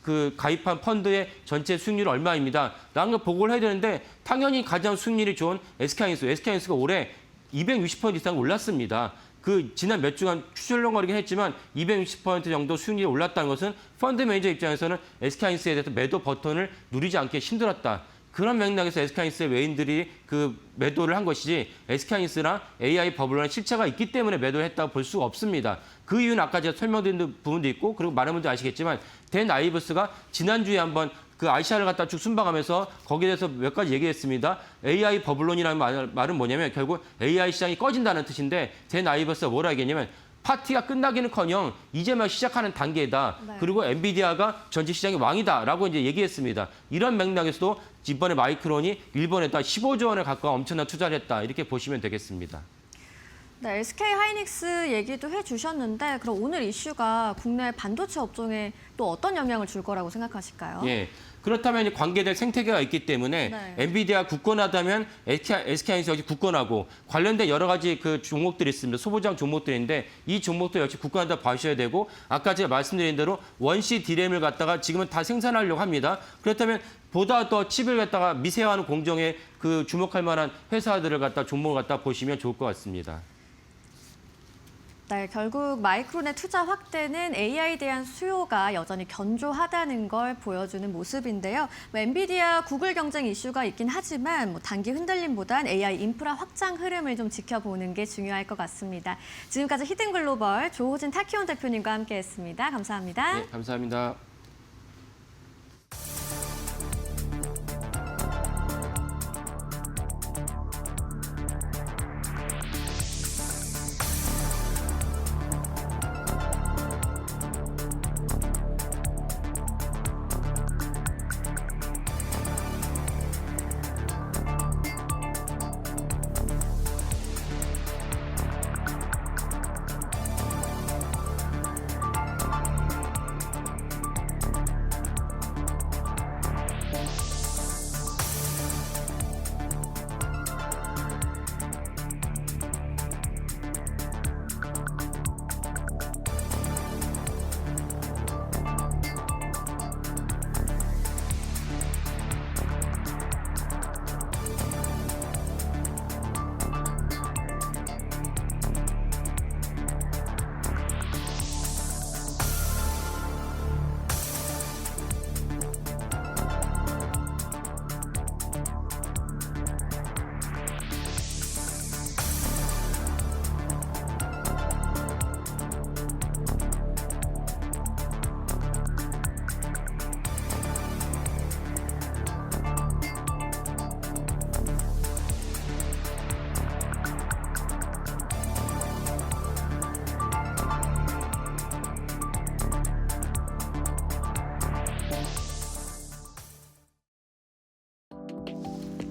그 가입한 펀드의 전체 수익률이 얼마입니다. 라는 걸 보고를 해야 되는데 당연히 가장 수익률이 좋은 SK하이닉스가 올해 260% 이상 올랐습니다. 그 지난 몇 주간 추출렁거리긴 했지만 260% 정도 수익률이 올랐다는 것은 펀드 매니저 입장에서는 SK하이닉스에 대해서 매도 버튼을 누리지 않기 힘들었다. 그런 맥락에서 SK하이닉스의 외인들이 그 매도를 한 것이지 SK하이닉스나 AI 버블론의 실체가 있기 때문에 매도를 했다고 볼 수가 없습니다. 그 이유는 아까 제가 설명드린 부분도 있고 그리고 많은 분들이 아시겠지만 덴아이브스가 지난주에 한번 그 ICR을 갖다 쭉 순방하면서 거기에 대해서 몇 가지 얘기했습니다. AI 버블론이라는 말은 뭐냐면 결국 AI 시장이 꺼진다는 뜻인데 덴아이브스가 뭐라 얘기했냐면 파티가 끝나기는커녕 이제 막 시작하는 단계다. 네. 그리고 엔비디아가 전체 시장의 왕이다라고 이제 얘기했습니다. 이런 맥락에서도 이번에 마이크론이 일본에다 15조 원에 가까운 엄청난 투자를 했다. 이렇게 보시면 되겠습니다. 네, SK 하이닉스 얘기도 해주셨는데 그럼 오늘 이슈가 국내 반도체 업종에 또 어떤 영향을 줄 거라고 생각하실까요? 예. 그렇다면 관계될 생태계가 있기 때문에 네. 엔비디아 굳건하다면 SK하이닉스 역시 굳건하고 관련된 여러 가지 그 종목들이 있습니다. 소보장 종목들인데 이 종목도 역시 굳건하다 봐셔야 되고 아까 제가 말씀드린 대로 원시 D램을 갖다가 지금은 다 생산하려고 합니다. 그렇다면 보다 더 칩을 갖다가 미세화하는 공정에 그 주목할 만한 회사들을 갖다 종목을 갖다 보시면 좋을 것 같습니다. 네, 결국 마이크론의 투자 확대는 AI에 대한 수요가 여전히 견조하다는 걸 보여주는 모습인데요. 엔비디아, 구글 경쟁 이슈가 있긴 하지만 단기 흔들림보단 AI 인프라 확장 흐름을 좀 지켜보는 게 중요할 것 같습니다. 지금까지 히든글로벌 조호진 타키온 대표님과 함께했습니다. 감사합니다. 네, 감사합니다.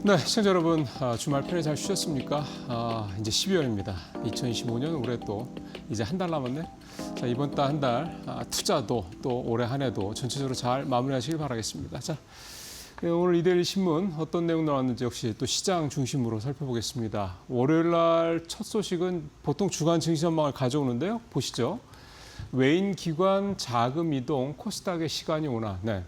네, 시청자 여러분, 주말 편히 잘 쉬셨습니까? 이제 12월입니다. 2025년 올해 또 이제 한 달 남았네. 자, 이번 달 한 달 투자도 또 올해 한 해도 전체적으로 잘 마무리하시길 바라겠습니다. 자, 오늘 이데일리 신문 어떤 내용 나왔는지 역시 또 시장 중심으로 살펴보겠습니다. 월요일 날 첫 소식은 보통 주간 증시 전망을 가져오는데요. 보시죠. 외인 기관 자금 이동 코스닥의 시간이 오나. 네.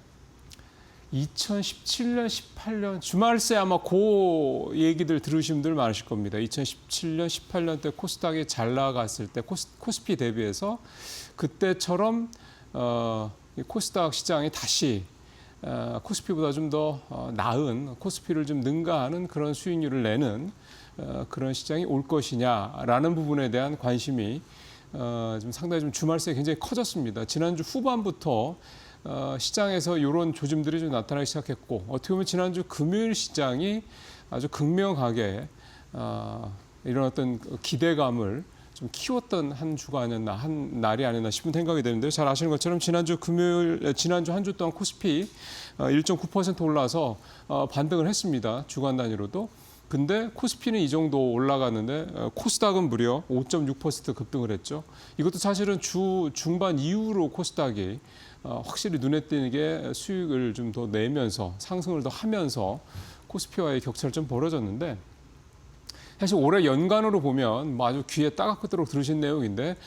2017년, 18년 주말새 아마 그 얘기들 들으신 분들 많으실 겁니다. 2017년, 18년 때 코스닥이 잘 나갔을 때 코스피 대비해서 그때처럼 이 코스닥 시장이 다시 코스피보다 좀 더 나은 코스피를 좀 능가하는 그런 수익률을 내는 그런 시장이 올 것이냐라는 부분에 대한 관심이 좀 상당히 좀 주말새에 굉장히 커졌습니다. 지난주 후반부터 시장에서 이런 조짐들이 좀 나타나기 시작했고 어떻게 보면 지난주 금요일 시장이 아주 극명하게 이런 어떤 기대감을 좀 키웠던 한 주가 아니었나, 한 날이 아니었나 싶은 생각이 드는데요. 잘 아시는 것처럼 지난주 한 주 동안 코스피 1.9% 올라서 반등을 했습니다. 주간 단위로도. 근데 코스피는 이 정도 올라갔는데 코스닥은 무려 5.6% 급등을 했죠. 이것도 사실은 주 중반 이후로 코스닥이 확실히 눈에 띄게 수익을 좀 더 내면서 상승을 더 하면서 코스피와의 격차를 좀 벌어졌는데 사실 올해 연간으로 보면 뭐 아주 귀에 따갑도록 들으신 내용인데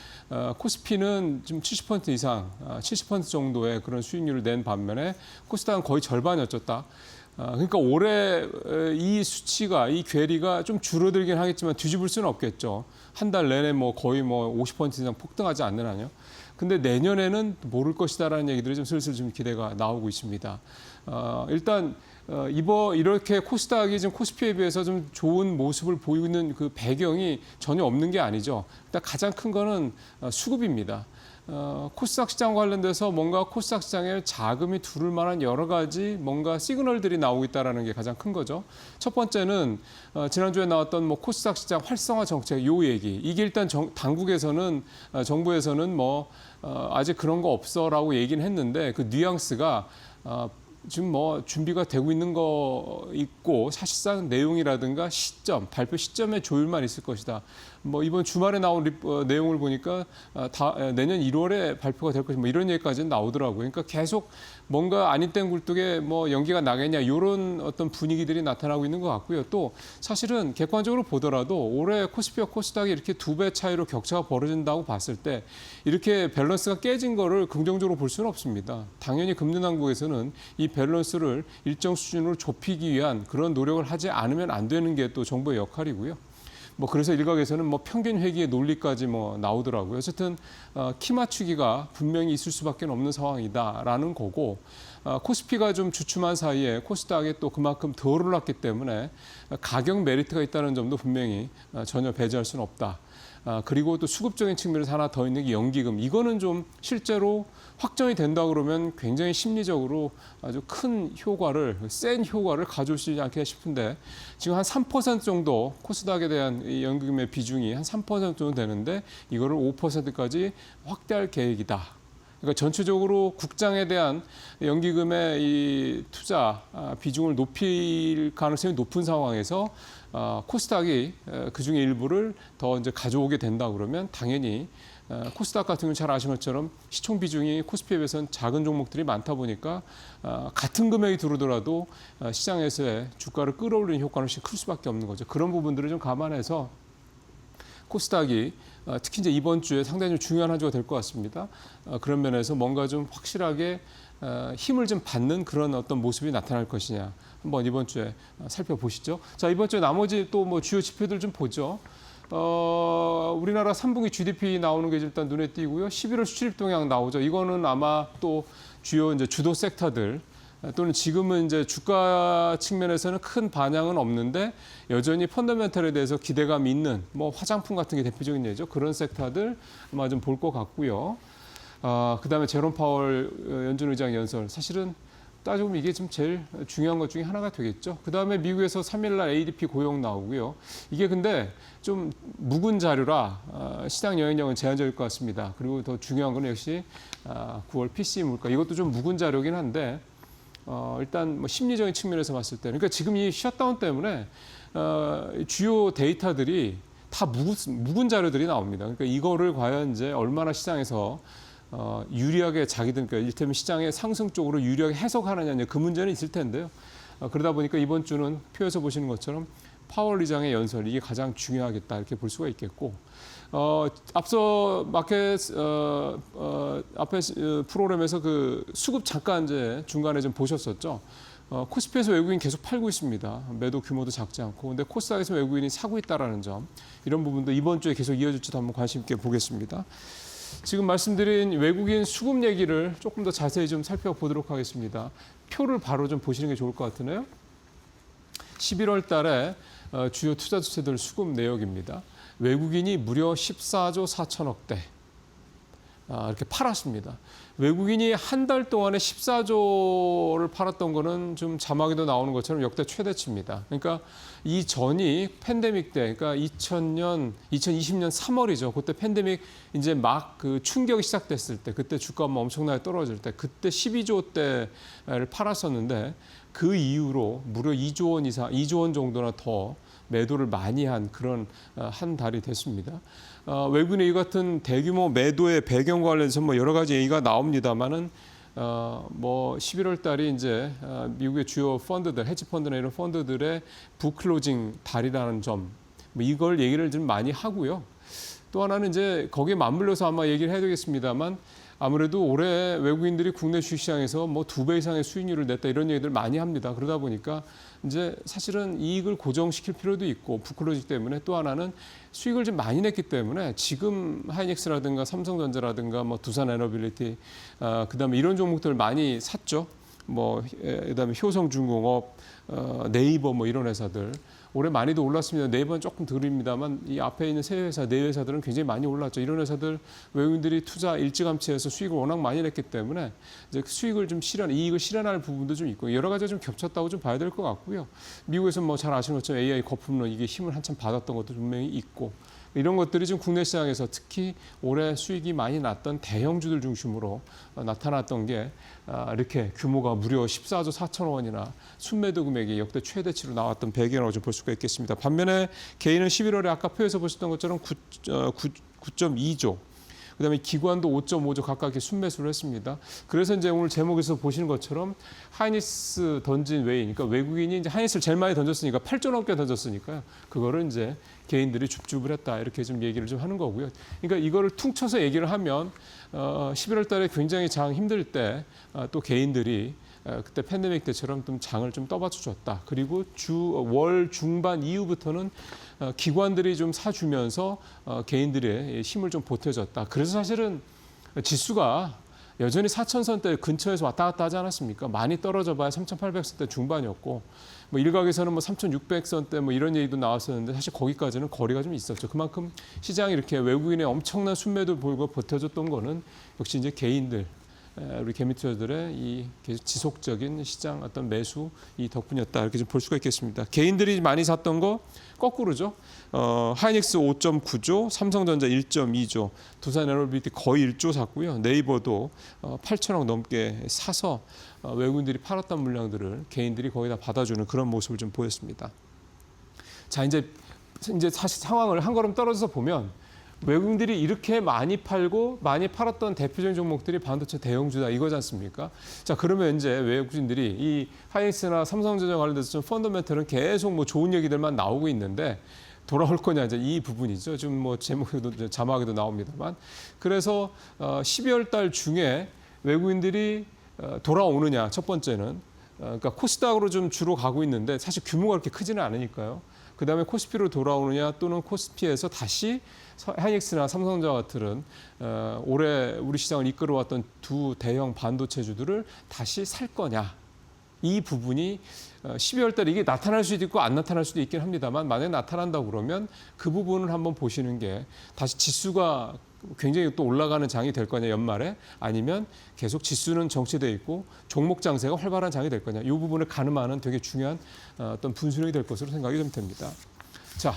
코스피는 지금 70% 이상, 70% 정도의 그런 수익률을 낸 반면에 코스닥은 거의 절반이었죠. 그러니까 올해 이 수치가, 이 괴리가 좀 줄어들긴 하겠지만 뒤집을 수는 없겠죠. 한 달 내내 뭐 거의 뭐 50% 이상 폭등하지 않는 한요. 근데 내년에는 모를 것이다라는 얘기들이 좀 슬슬 좀 기대가 나오고 있습니다. 일단 이렇게 코스닥이 지금 코스피에 비해서 좀 좋은 모습을 보이는 그 배경이 전혀 없는 게 아니죠. 일단 가장 큰 거는 수급입니다. 코스닥 시장 관련돼서 뭔가 코스닥 시장에 자금이 두를 만한 여러 가지 뭔가 시그널들이 나오고 있다는 게 가장 큰 거죠. 첫 번째는 지난주에 나왔던 뭐 코스닥 시장 활성화 정책 요 얘기. 이게 일단 당국에서는 정부에서는 뭐 아직 그런 거 없어라고 얘기는 했는데 그 뉘앙스가 지금 뭐 준비가 되고 있는 거 있고 사실상 내용이라든가 시점, 발표 시점에 조율만 있을 것이다. 뭐 이번 주말에 나온 내용을 보니까 내년 1월에 발표가 될 것이다. 뭐 이런 얘기까지는 나오더라고요. 그러니까 계속 뭔가 아닌 땐 굴뚝에 뭐 연기가 나겠냐 이런 어떤 분위기들이 나타나고 있는 것 같고요. 또 사실은 객관적으로 보더라도 올해 코스피와 코스닥이 이렇게 2배 차이로 격차가 벌어진다고 봤을 때 이렇게 밸런스가 깨진 거를 긍정적으로 볼 수는 없습니다. 당연히 금융당국에서는 이 밸런스를 일정 수준으로 좁히기 위한 그런 노력을 하지 않으면 안 되는 게 또 정부의 역할이고요. 뭐 그래서 일각에서는 뭐 평균 회귀의 논리까지 뭐 나오더라고요. 어쨌든 키 맞추기가 분명히 있을 수밖에 없는 상황이다라는 거고 코스피가 좀 주춤한 사이에 코스닥이 또 그만큼 덜 올랐기 때문에 가격 메리트가 있다는 점도 분명히 전혀 배제할 수는 없다. 그리고 또 수급적인 측면에서 하나 더 있는 게 연기금. 이거는 좀 실제로 확정이 된다 그러면 굉장히 심리적으로 아주 큰 효과를, 센 효과를 가져올 수 있지 않겠나 싶은데 지금 한 3% 정도 코스닥에 대한 이 연기금의 비중이 한 3% 정도 되는데 이거를 5%까지 확대할 계획이다. 그러니까 전체적으로 국장에 대한 연기금의 이 투자 비중을 높일 가능성이 높은 상황에서 코스닥이 그중에 일부를 더 이제 가져오게 된다 그러면 당연히 코스닥 같은 경우는 잘 아시는 것처럼 시총 비중이 코스피에 비해서는 작은 종목들이 많다 보니까 같은 금액이 들어오더라도 시장에서의 주가를 끌어올리는 효과는 훨씬 클 수밖에 없는 거죠. 그런 부분들을 좀 감안해서 코스닥이 특히 이제 이번 주에 상당히 좀 중요한 한 주가 될 것 같습니다. 그런 면에서 뭔가 좀 확실하게 힘을 좀 받는 그런 어떤 모습이 나타날 것이냐 한번 이번 주에 살펴보시죠. 자, 이번 주에 나머지 또 뭐 주요 지표들 좀 보죠. 우리나라 3분기 GDP 나오는 게 일단 눈에 띄고요. 11월 수출입 동향 나오죠. 이거는 아마 또 주요 이제 주도 섹터들 또는 지금은 이제 주가 측면에서는 큰 반향은 없는데 여전히 펀더멘털에 대해서 기대감이 있는 뭐 화장품 같은 게 대표적인 예죠. 그런 섹터들 아마 좀 볼 것 같고요. 그다음에 제롬 파월 연준 의장 연설 사실은 따지고 보면 이게 좀 제일 중요한 것 중에 하나가 되겠죠. 그다음에 미국에서 3일날 ADP 고용 나오고요. 이게 근데 좀 묵은 자료라 시장 영향력은 제한적일 것 같습니다. 그리고 더 중요한 건 역시 9월 PCE 물가 이것도 좀 묵은 자료긴 한데 일단 뭐 심리적인 측면에서 봤을 때 그러니까 지금 이 셧다운 때문에 주요 데이터들이 다 묵은 자료들이 나옵니다. 그러니까 이거를 과연 이제 얼마나 시장에서 유리하게 자기들 그러니까 이를테면 시장의 상승 쪽으로 유리하게 해석하느냐 그 문제는 있을 텐데요. 그러다 보니까 이번 주는 표에서 보시는 것처럼 파월 의장의 연설 이게 가장 중요하겠다 이렇게 볼 수가 있겠고 앞서 마켓 앞에 프로그램에서 그 수급 잠깐 이제 중간에 좀 보셨었죠. 코스피에서 외국인 계속 팔고 있습니다. 매도 규모도 작지 않고. 근데 코스닥에서 외국인이 사고 있다라는 점, 이런 부분도 이번 주에 계속 이어질지도 한번 관심 있게 보겠습니다. 지금 말씀드린 외국인 수급 얘기를 조금 더 자세히 좀 살펴보도록 하겠습니다. 표를 바로 좀 보시는 게 좋을 것 같으네요. 11월 달에 주요 투자 주체들 수급 내역입니다. 외국인이 무려 14조 4천억대 이렇게 팔았습니다. 외국인이 한 달 동안에 14조를 팔았던 거는 좀 자막에도 나오는 것처럼 역대 최대치입니다. 그러니까 이 전이 팬데믹 때, 그러니까 2020년 3월이죠. 그때 팬데믹 이제 막 그 충격이 시작됐을 때, 그때 주가가 엄청나게 떨어질 때, 그때 12조 대를 팔았었는데 그 이후로 무려 2조 원 이상, 2조 원 정도나 더 매도를 많이 한 그런 한 달이 됐습니다. 외국인의 이 같은 대규모 매도의 배경과 관련해서 뭐 여러 가지 얘기가 나옵니다만은 뭐 11월 달이 이제 미국의 주요 펀드들, 헤지 펀드나 이런 펀드들의 북클로징 달이라는 점, 뭐 이걸 얘기를 좀 많이 하고요. 또 하나는 이제 거기에 맞물려서 아마 얘기를 해야 되겠습니다만, 아무래도 올해 외국인들이 국내 주식시장에서 뭐 2배 이상의 수익률을 냈다 이런 얘기들 많이 합니다. 그러다 보니까 이제 사실은 이익을 고정시킬 필요도 있고, 북클로징 때문에 또 하나는 수익을 좀 많이 냈기 때문에 지금 하이닉스라든가 삼성전자라든가 뭐 두산에너빌리티, 그다음에 이런 종목들을 많이 샀죠. 뭐 그다음에 효성중공업, 네이버 뭐 이런 회사들 올해 많이도 올랐습니다. 네이버는 조금 덜입니다만 이 앞에 있는 세 회사, 네 회사들은 굉장히 많이 올랐죠. 이런 회사들 외국인들이 투자 일찌감치해서 수익을 워낙 많이 냈기 때문에 이제 수익을 좀 이익을 실현할 부분도 좀 있고 여러 가지가 좀 겹쳤다고 좀 봐야 될 것 같고요. 미국에서 뭐 잘 아시는 것처럼 AI 거품론 이게 힘을 한참 받았던 것도 분명히 있고, 이런 것들이 지금 국내 시장에서 특히 올해 수익이 많이 났던 대형주들 중심으로 나타났던 게 이렇게 규모가 무려 14조 4천억 원이나 순매도 금액이 역대 최대치로 나왔던 배경이라고 좀 볼 수가 있겠습니다. 반면에 개인은 11월에 아까 표에서 보셨던 것처럼 9.2조, 그다음에 기관도 5.5조 가깝게 순매수를 했습니다. 그래서 이제 오늘 제목에서 보시는 것처럼 하이닉스 던진 외인, 그러니까 외국인이 이제 하이닉스를 제일 많이 던졌으니까 8조 넘게 던졌으니까요. 그거를 이제 개인들이 줍줍을 했다 이렇게 좀 얘기를 좀 하는 거고요. 그러니까 이거를 퉁쳐서 얘기를 하면 11월 달에 굉장히 장 힘들 때 또 개인들이 그때 팬데믹 때처럼 좀 장을 좀 떠받쳐줬다. 그리고 월 중반 이후부터는 기관들이 좀 사주면서 개인들의 힘을 좀 보태줬다. 그래서 사실은 지수가 여전히 4,000선대 근처에서 왔다 갔다 하지 않았습니까? 많이 떨어져 봐야 3,800선대 중반이었고, 뭐 일각에서는 뭐 3,600선대 뭐 이런 얘기도 나왔었는데 사실 거기까지는 거리가 좀 있었죠. 그만큼 시장이 이렇게 외국인의 엄청난 순매도 보이고 버텨줬던 거는 역시 이제 개인들, 우리 개미투자들의 이 지속적인 시장 어떤 매수 이 덕분이었다 이렇게 좀 볼 수가 있겠습니다. 개인들이 많이 샀던 거 거꾸로죠. 하이닉스 5.9조, 삼성전자 1.2조, 두산에너빌리티 거의 1조 샀고요. 네이버도 8천억 넘게 사서 외국인들이 팔았던 물량들을 개인들이 거의 다 받아주는 그런 모습을 좀 보였습니다. 자, 이제 사실 상황을 한 걸음 떨어져서 보면 외국인들이 이렇게 많이 팔고 많이 팔았던 대표적인 종목들이 반도체 대형주다 이거지 않습니까? 자, 그러면 이제 외국인들이 이 하이닉스나 삼성전자 관련돼서 좀 펀더멘털은 계속 뭐 좋은 얘기들만 나오고 있는데 돌아올 거냐 이제 이 부분이죠. 지금 뭐 제목에도 자막에도 나옵니다만, 그래서 12월 달 중에 외국인들이 돌아오느냐 첫 번째는 그러니까 코스닥으로 좀 주로 가고 있는데 사실 규모가 그렇게 크지는 않으니까요. 그다음에 코스피로 돌아오느냐 또는 코스피에서 다시 하이닉스나 삼성전자 같은 올해 우리 시장을 이끌어왔던 두 대형 반도체주들을 다시 살 거냐. 이 부분이 12월 달에 이게 나타날 수도 있고 안 나타날 수도 있긴 합니다만, 만약에 나타난다고 그러면 그 부분을 한번 보시는 게 다시 지수가 굉장히 또 올라가는 장이 될 거냐 연말에, 아니면 계속 지수는 정체되어 있고 종목 장세가 활발한 장이 될 거냐, 이 부분을 가늠하는 되게 중요한 어떤 분수령이 될 것으로 생각이 좀 됩니다. 자,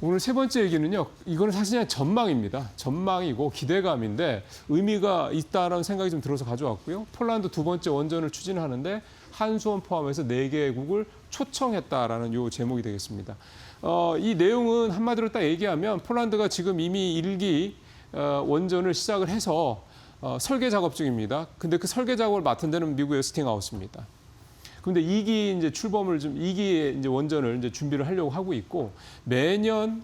오늘 세 번째 얘기는요. 이거는 사실 그냥 전망입니다. 전망이고 기대감인데 의미가 있다라는 생각이 좀 들어서 가져왔고요. 폴란드 두 번째 원전을 추진하는데 한수원 포함해서 4개국을 초청했다라는 요 제목이 되겠습니다. 이 내용은 한마디로 딱 얘기하면 폴란드가 지금 이미 1기 원전을 시작을 해서 설계 작업 중입니다. 근데 그 설계 작업을 맡은 데는 미국의 웨스팅하우스입니다. 근데 2기 이제 출범을 좀 2기의 이제 원전을 이제 준비를 하려고 하고 있고 매년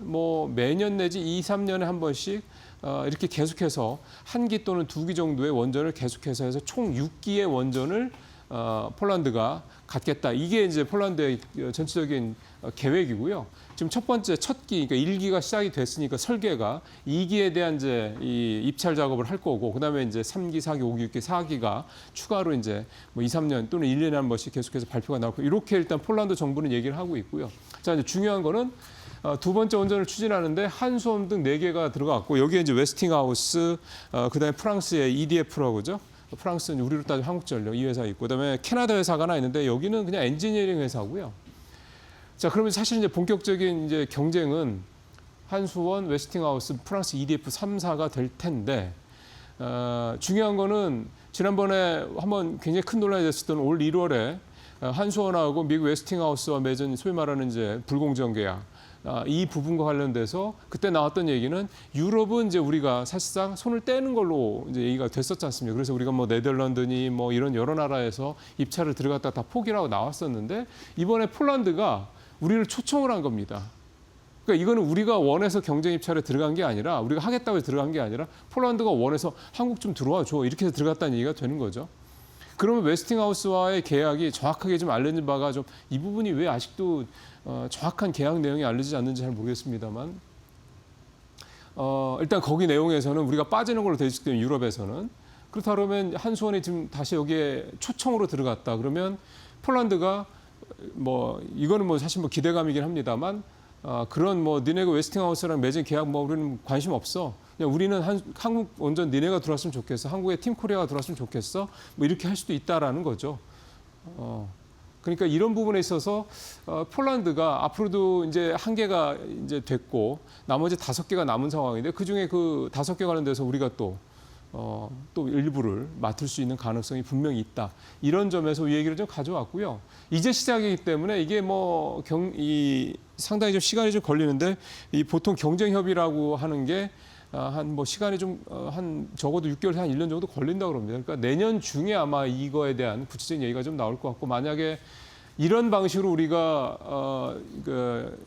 내지 2, 3년에 한 번씩 이렇게 계속해서 1기 또는 2기 정도의 원전을 계속해서 해서 총 6기의 원전을 폴란드가 갖겠다. 이게 이제 폴란드의 전체적인 계획이고요. 지금 첫 기, 그러니까 1기가 시작이 됐으니까 설계가 2기에 대한 이제 이 입찰 작업을 할 거고, 그다음에 이제 3기, 4기, 5기, 6기, 4기가 추가로 이제 뭐 2, 3년 또는 1년에 한 번씩 계속해서 발표가 나오고 이렇게 일단 폴란드 정부는 얘기를 하고 있고요. 자, 이제 중요한 거는 두 번째 원전을 추진하는데 한수원 등 4개가 들어갔고 여기에 이제 웨스팅하우스, 그다음에 프랑스의 EDF라고 그러죠. 프랑스는 우리로 따지면 한국전력 이 회사 있고 그다음에 캐나다 회사가 하나 있는데 여기는 그냥 엔지니어링 회사고요. 자, 그러면 사실 이제 본격적인 이제 경쟁은 한수원, 웨스팅하우스, 프랑스 EDF 3사가 될 텐데 중요한 거는 지난번에 한번 굉장히 큰 논란이 됐었던 올 1월에 한수원하고 미국 웨스팅하우스와 맺은 소위 말하는 이제 불공정 계약 이 부분과 관련돼서 그때 나왔던 얘기는 유럽은 이제 우리가 사실상 손을 떼는 걸로 이제 얘기가 됐었지 않습니까? 그래서 우리가 뭐 네덜란드니 뭐 이런 여러 나라에서 입찰을 들어갔다 다 포기를 하고 나왔었는데 이번에 폴란드가 우리를 초청을 한 겁니다. 그러니까 이거는 우리가 원해서 경쟁 입찰에 들어간 게 아니라 우리가 하겠다고 해서 들어간 게 아니라 폴란드가 원해서 한국 좀 들어와 줘 이렇게 해서 들어갔다는 얘기가 되는 거죠. 그러면 웨스팅하우스와의 계약이 정확하게 좀 알려진 바가 좀 이 부분이 왜 아직도 정확한 계약 내용이 알려지지 않는지 잘 모르겠습니다만 일단 거기 내용에서는 우리가 빠지는 걸로 돼 있기 때문에 유럽에서는 그렇다 그러면 한수원이 지금 다시 여기에 초청으로 들어갔다 그러면 폴란드가 뭐 이거는 뭐 사실 뭐 기대감이긴 합니다만 그런 뭐 니네가 웨스팅하우스랑 맺은 계약 뭐 우리는 관심 없어. 그냥 우리는 한국 원전 니네가 들어왔으면 좋겠어. 한국의 팀코리아가 들어왔으면 좋겠어. 뭐 이렇게 할 수도 있다라는 거죠. 그러니까 이런 부분에 있어서 폴란드가 앞으로도 이제 1개가 이제 됐고 나머지 5개가 남은 상황인데 그 중에 그 5개 관련돼서 우리가 또 일부를 맡을 수 있는 가능성이 분명히 있다. 이런 점에서 이 얘기를 좀 가져왔고요. 이제 시작이기 때문에 이게 상당히 좀 시간이 좀 걸리는데 이 보통 경쟁 협의라고 하는 게 한 뭐 시간이 좀 한 적어도 6개월에서 한 1년 정도 걸린다고 그럽니다. 그러니까 내년 중에 아마 이거에 대한 구체적인 얘기가 좀 나올 것 같고 만약에 이런 방식으로 우리가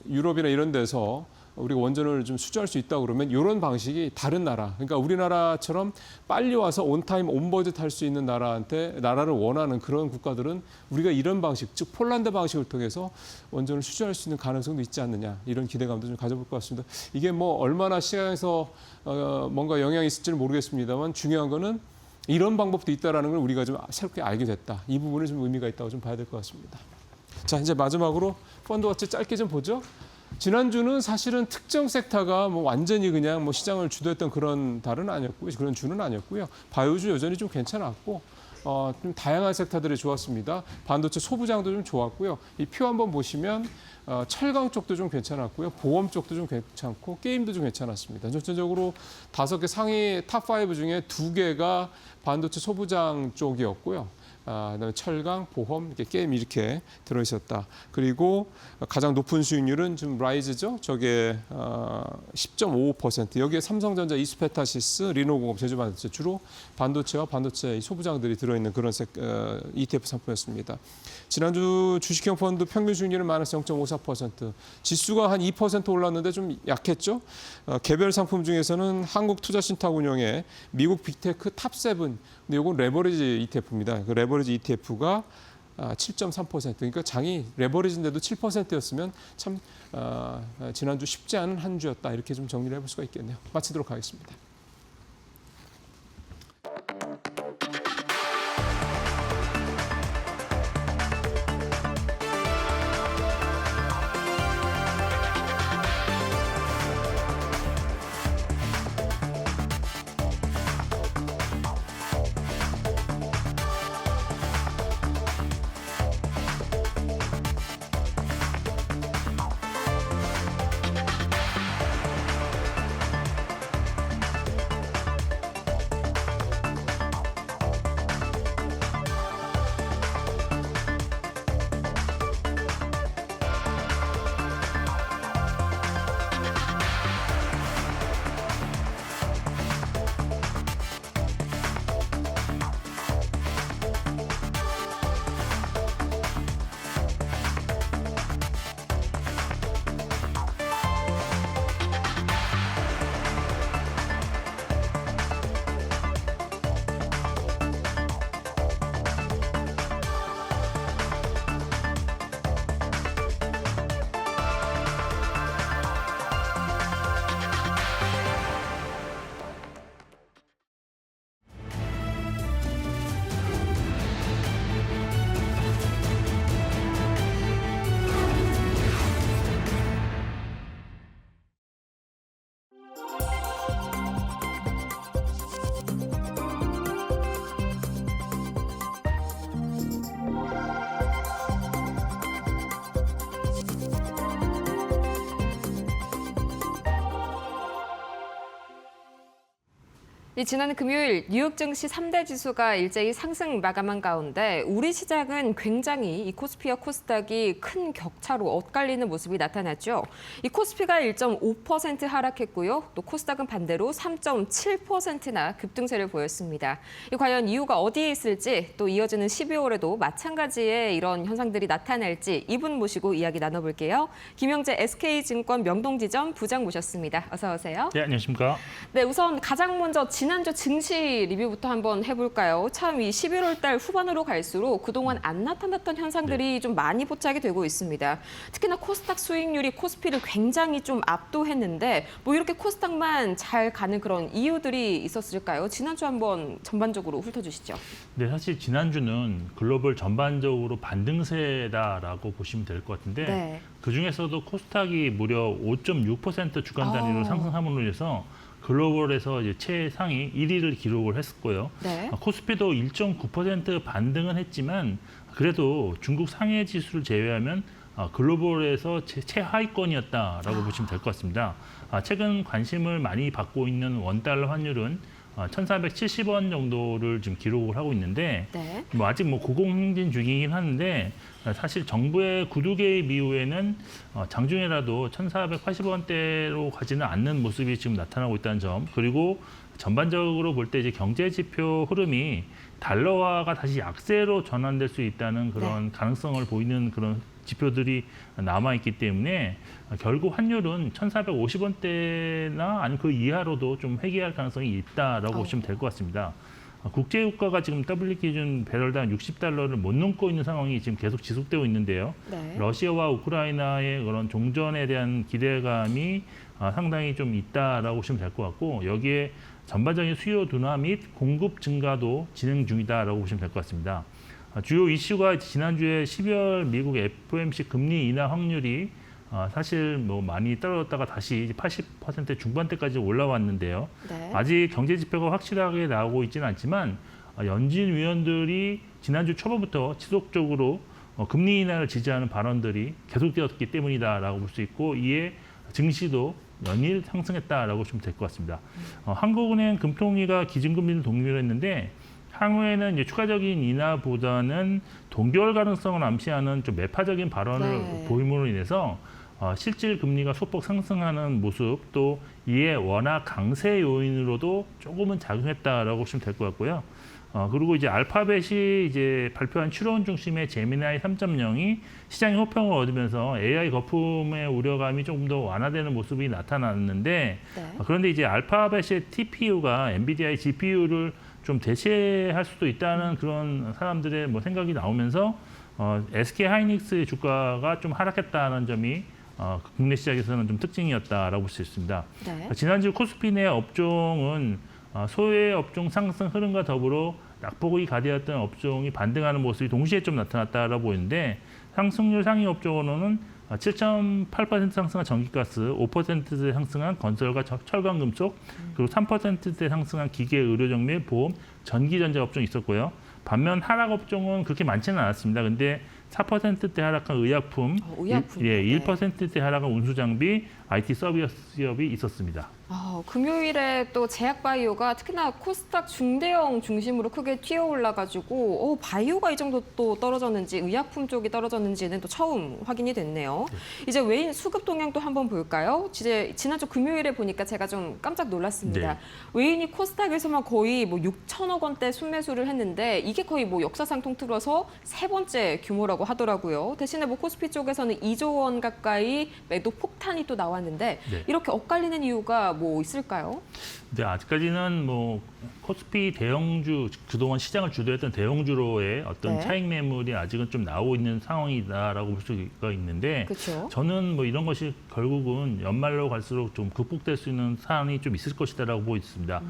유럽이나 이런 데서 우리가 원전을 좀 수주할 수 있다고 그러면 이런 방식이 다른 나라, 그러니까 우리나라처럼 빨리 와서 온타임 온버짓 할 수 있는 나라를 원하는 그런 국가들은 우리가 이런 방식, 즉 폴란드 방식을 통해서 원전을 수주할 수 있는 가능성도 있지 않느냐 이런 기대감도 좀 가져볼 것 같습니다. 이게 뭐 얼마나 시장에서 뭔가 영향이 있을지는 모르겠습니다만 중요한 거는 이런 방법도 있다라는 걸 우리가 좀 새롭게 알게 됐다. 이 부분은 좀 의미가 있다고 좀 봐야 될 것 같습니다. 자, 이제 마지막으로 펀드워치 짧게 좀 보죠. 지난주는 사실은 특정 섹터가 뭐 완전히 그냥 뭐 시장을 주도했던 그런 달은 아니었고요. 그런 주는 아니었고요. 바이오주 여전히 좀 괜찮았고 좀 다양한 섹터들이 좋았습니다. 반도체 소부장도 좀 좋았고요. 이 표 한번 보시면 철강 쪽도 좀 괜찮았고요. 보험 쪽도 좀 괜찮고 게임도 좀 괜찮았습니다. 전체적으로 5개 상위 탑5 중에 2개가 반도체 소부장 쪽이었고요. 그다음에 철강, 보험, 이렇게 게임 이렇게 들어있었다. 그리고 가장 높은 수익률은 좀 라이즈죠. 저게 10.55%. 여기에 삼성전자, 이스페타시스, 리노공업, 제주반도체 주로 반도체와 반도체 소부장들이 들어있는 그런 ETF 상품이었습니다. 지난주 주식형 펀드 평균 수익률은 마이너스 0.54%. 지수가 한 2% 올랐는데 좀 약했죠. 개별 상품 중에서는 한국투자신탁운용의 미국 빅테크 탑7. 근데 이건 레버리지 ETF입니다. 그 레버리지 ETF가 7.3%. 그러니까 장이 레버리지인데도 7%였으면 참 지난주 쉽지 않은 한 주였다. 이렇게 좀 정리를 해볼 수가 있겠네요. 마치도록 하겠습니다. 지난 금요일 뉴욕 증시 3대 지수가 일제히 상승 마감한 가운데 우리 시장은 굉장히 이 코스피와 코스닥이 큰 격차로 엇갈리는 모습이 나타났죠. 이 코스피가 1.5% 하락했고요. 또 코스닥은 반대로 3.7%나 급등세를 보였습니다. 과연 이유가 어디에 있을지 또 이어지는 12월에도 마찬가지의 이런 현상들이 나타날지 이분 모시고 이야기 나눠볼게요. 김영재 SK증권 명동지점 부장 모셨습니다. 어서 오세요. 네, 안녕하십니까. 네, 우선 가장 먼저 지난주 증시 리뷰부터 한번 해볼까요? 참 이 11월 달 후반으로 갈수록 그동안 안 나타났던 현상들이 좀 많이 포착이 되고 있습니다. 특히나 코스닥 수익률이 코스피를 굉장히 좀 압도했는데 뭐 이렇게 코스닥만 잘 가는 그런 이유들이 있었을까요? 지난주 한번 전반적으로 훑어주시죠. 네, 사실 지난주는 글로벌 전반적으로 반등세다라고 보시면 될 것 같은데 네. 그중에서도 코스닥이 무려 5.6% 주간 단위로 상승함으로 인해서 글로벌에서 이제 최상위 1위를 기록을 했었고요. 네. 코스피도 1.9% 반등은 했지만 그래도 중국 상해 지수를 제외하면 글로벌에서 최하위권이었다라고 보시면 될 것 같습니다. 최근 관심을 많이 받고 있는 원달러 환율은 1,470원 정도를 지금 기록을 하고 있는데 네. 뭐 아직 뭐 고공행진 중이긴 하는데 사실 정부의 구두 개입 이후에는 장중에라도 1,480원대로 가지는 않는 모습이 지금 나타나고 있다는 점, 그리고 전반적으로 볼 때 이제 경제 지표 흐름이 달러화가 다시 약세로 전환될 수 있다는 그런 가능성을 보이는 그런 지표들이 남아 있기 때문에 결국 환율은 1,450원대나 아니면 그 이하로도 좀 회귀할 가능성이 있다라고 보시면 될 것 같습니다. 국제유가가 지금 WT 기준 배럴당 60달러를 못 넘고 있는 상황이 지금 계속 지속되고 있는데요. 네. 러시아와 우크라이나의 그런 종전에 대한 기대감이 상당히 좀 있다라고 보시면 될 것 같고, 여기에 전반적인 수요 둔화 및 공급 증가도 진행 중이다라고 보시면 될 것 같습니다. 주요 이슈가 지난주에 12월 미국 FOMC 금리 인하 확률이 사실 뭐 많이 떨어졌다가 다시 80% 중반대까지 올라왔는데요. 네. 아직 경제 지표가 확실하게 나오고 있지는 않지만 연준 위원들이 지난주 초반부터 지속적으로 금리 인하를 지지하는 발언들이 계속되었기 때문이다라고 볼 수 있고, 이에 증시도 연일 상승했다라고 보시면 될 것 같습니다. 한국은행 금통위가 기준금리를 동결을 했는데 향후에는 이제 추가적인 인하보다는 동결 가능성을 암시하는 좀 매파적인 발언을 보임으로 인해서 실질 금리가 소폭 상승하는 모습, 또 이에 워낙 강세 요인으로도 조금은 작용했다라고 보시면 될 것 같고요. 그리고 이제 알파벳이 이제 발표한 추론 중심의 제미나이 3.0이 시장의 호평을 얻으면서 AI 거품의 우려감이 조금 더 완화되는 모습이 나타났는데, 그런데 이제 알파벳의 TPU가 엔비디아의 GPU를 좀 대체할 수도 있다는 그런 사람들의 뭐 생각이 나오면서 SK 하이닉스의 주가가 좀 하락했다는 점이 국내 시장에서는 좀 특징이었다라고 볼 수 있습니다. 네. 지난주 코스피 내 업종은 소외 업종 상승 흐름과 더불어 낙폭이 가되었던 업종이 반등하는 모습이 동시에 좀 나타났다라고 보이는데, 상승률 상위 업종으로는 7.8% 상승한 전기가스, 5%대 상승한 건설과 철강금속, 그리고 3%대 상승한 기계, 의료정 및 보험, 전기전자 업종이 있었고요. 반면 하락 업종은 그렇게 많지는 않았습니다. 근데 4%대 하락한 의약품, 의약품. 1%대 하락한 운수장비, IT 서비스업이 있었습니다. 금요일에 또 제약바이오가 특히나 코스닥 중대형 중심으로 크게 튀어 올라가지고 바이오가 이 정도 또 떨어졌는지, 의약품 쪽이 떨어졌는지는 또 처음 확인이 됐네요. 이제 외인 수급 동향도 한번 볼까요? 지난주 금요일에 보니까 제가 좀 깜짝 놀랐습니다. 네. 외인이 코스닥에서만 거의 뭐 6천억 원대 순매수를 했는데 이게 거의 뭐 역사상 통틀어서 세 번째 규모라고 하더라고요. 대신에 뭐 코스피 쪽에서는 2조 원 가까이 매도 폭탄이 또 나왔는데 이렇게 엇갈리는 이유가 뭐 있을까요? 네, 아직까지는 뭐 코스피 대형주, 그동안 시장을 주도했던 대형주로의 어떤 차익 매물이 아직은 좀 나오고 있는 상황이다라고 볼 수가 있는데, 그렇죠. 저는 뭐 이런 것이 결국은 연말로 갈수록 좀 극복될 수 있는 사안이 좀 있을 것이다라고 보고 있습니다.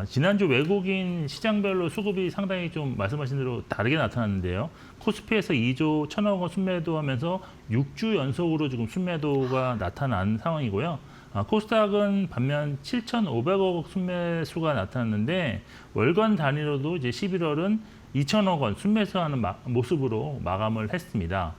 지난주 외국인 시장별로 수급이 상당히 좀 말씀하신 대로 다르게 나타났는데요. 코스피에서 2조 1,000억 원 순매도하면서 6주 연속으로 지금 순매도가 나타난 상황이고요. 코스닥은 반면 7,500억 순매수가 나타났는데, 월간 단위로도 이제 11월은 2,000억 원 순매수하는 모습으로 마감을 했습니다.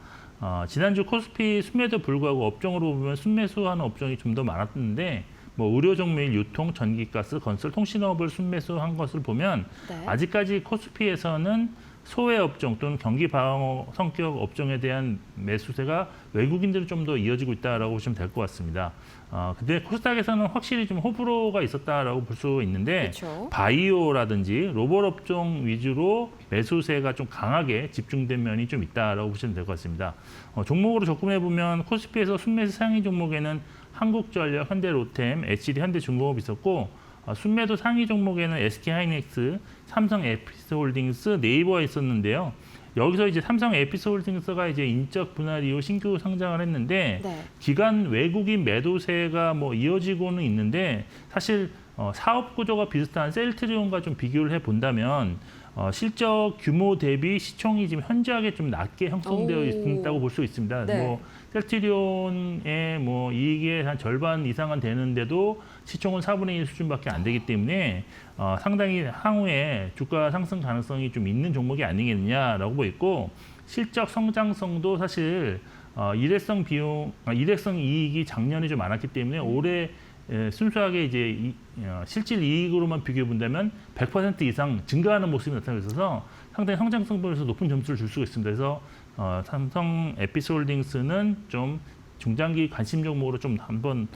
지난주 코스피 순매도 불구하고 업종으로 보면 순매수하는 업종이 좀 더 많았는데, 뭐 의료 종목인 유통, 전기가스, 건설, 통신업을 순매수한 것을 보면 네. 아직까지 코스피에서는 소외 업종 또는 경기 방어 성격 업종에 대한 매수세가 외국인들은 좀 더 이어지고 있다라고 보시면 될 것 같습니다. 근데 코스닥에서는 확실히 좀 호불호가 있었다라고 볼 수 있는데 그렇죠. 바이오라든지 로봇 업종 위주로 매수세가 좀 강하게 집중된 면이 좀 있다라고 보시면 될 것 같습니다. 종목으로 접근해 보면 코스피에서 순매수 상위 종목에는 한국전력, 현대로템, HD, 현대중공업 있었고 순매도 상위 종목에는 SK하이닉스, 삼성 에피스홀딩스, 네이버가 있었는데요. 여기서 이제 삼성 에피스홀딩스가 이제 인적 분할 이후 신규 상장을 했는데 네. 기간 외국인 매도세가 뭐 이어지고는 있는데 사실 사업 구조가 비슷한 셀트리온과 좀 비교를 해 본다면 실적 규모 대비 시총이 지금 현저하게 좀 낮게 형성되어 오. 있다고 볼 수 있습니다. 네. 뭐 셀트리온의 뭐 이익의 한 절반 이상은 되는데도 시총은 4분의 1 수준밖에 안 되기 때문에 상당히 향후에 주가 상승 가능성이 좀 있는 종목이 아니겠느냐라고 보이고 실적 성장성도 사실 일회성 이익이 작년에 좀 많았기 때문에 올해 순수하게 이제 실질 이익으로만 비교해 본다면 100% 이상 증가하는 모습이 나타나고 있어서 상당히 성장성 부분에서 높은 점수를 줄 수가 있습니다. 그래서 삼성 에피스홀딩스는 좀 중장기 관심 종목으로 좀 한번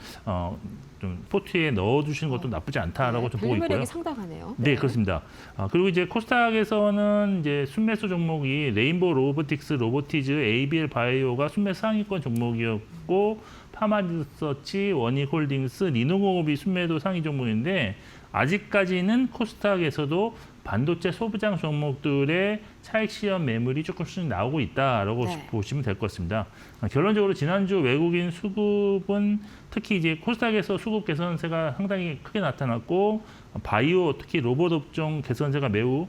좀 포트에 넣어주시는 것도 나쁘지 않다라고 좀 보고 있고요. 매력이 상당하네요. 네, 그렇습니다. 그리고 이제 코스닥에서는 이제 순매수 종목이 레인보우 로보틱스, 로보티즈, ABL 바이오가 순매수 상위권 종목이었고 파마리서치, 원익홀딩스, 니노공업이 순매도 상위 종목인데 아직까지는 코스닥에서도 반도체 소부장 종목들의 차익 실현 매물이 조금씩 나오고 있다라고 네. 보시면 될 것 같습니다. 결론적으로 지난주 외국인 수급은 특히 이제 코스닥에서 수급 개선세가 상당히 크게 나타났고 바이오 특히 로봇 업종 개선세가 매우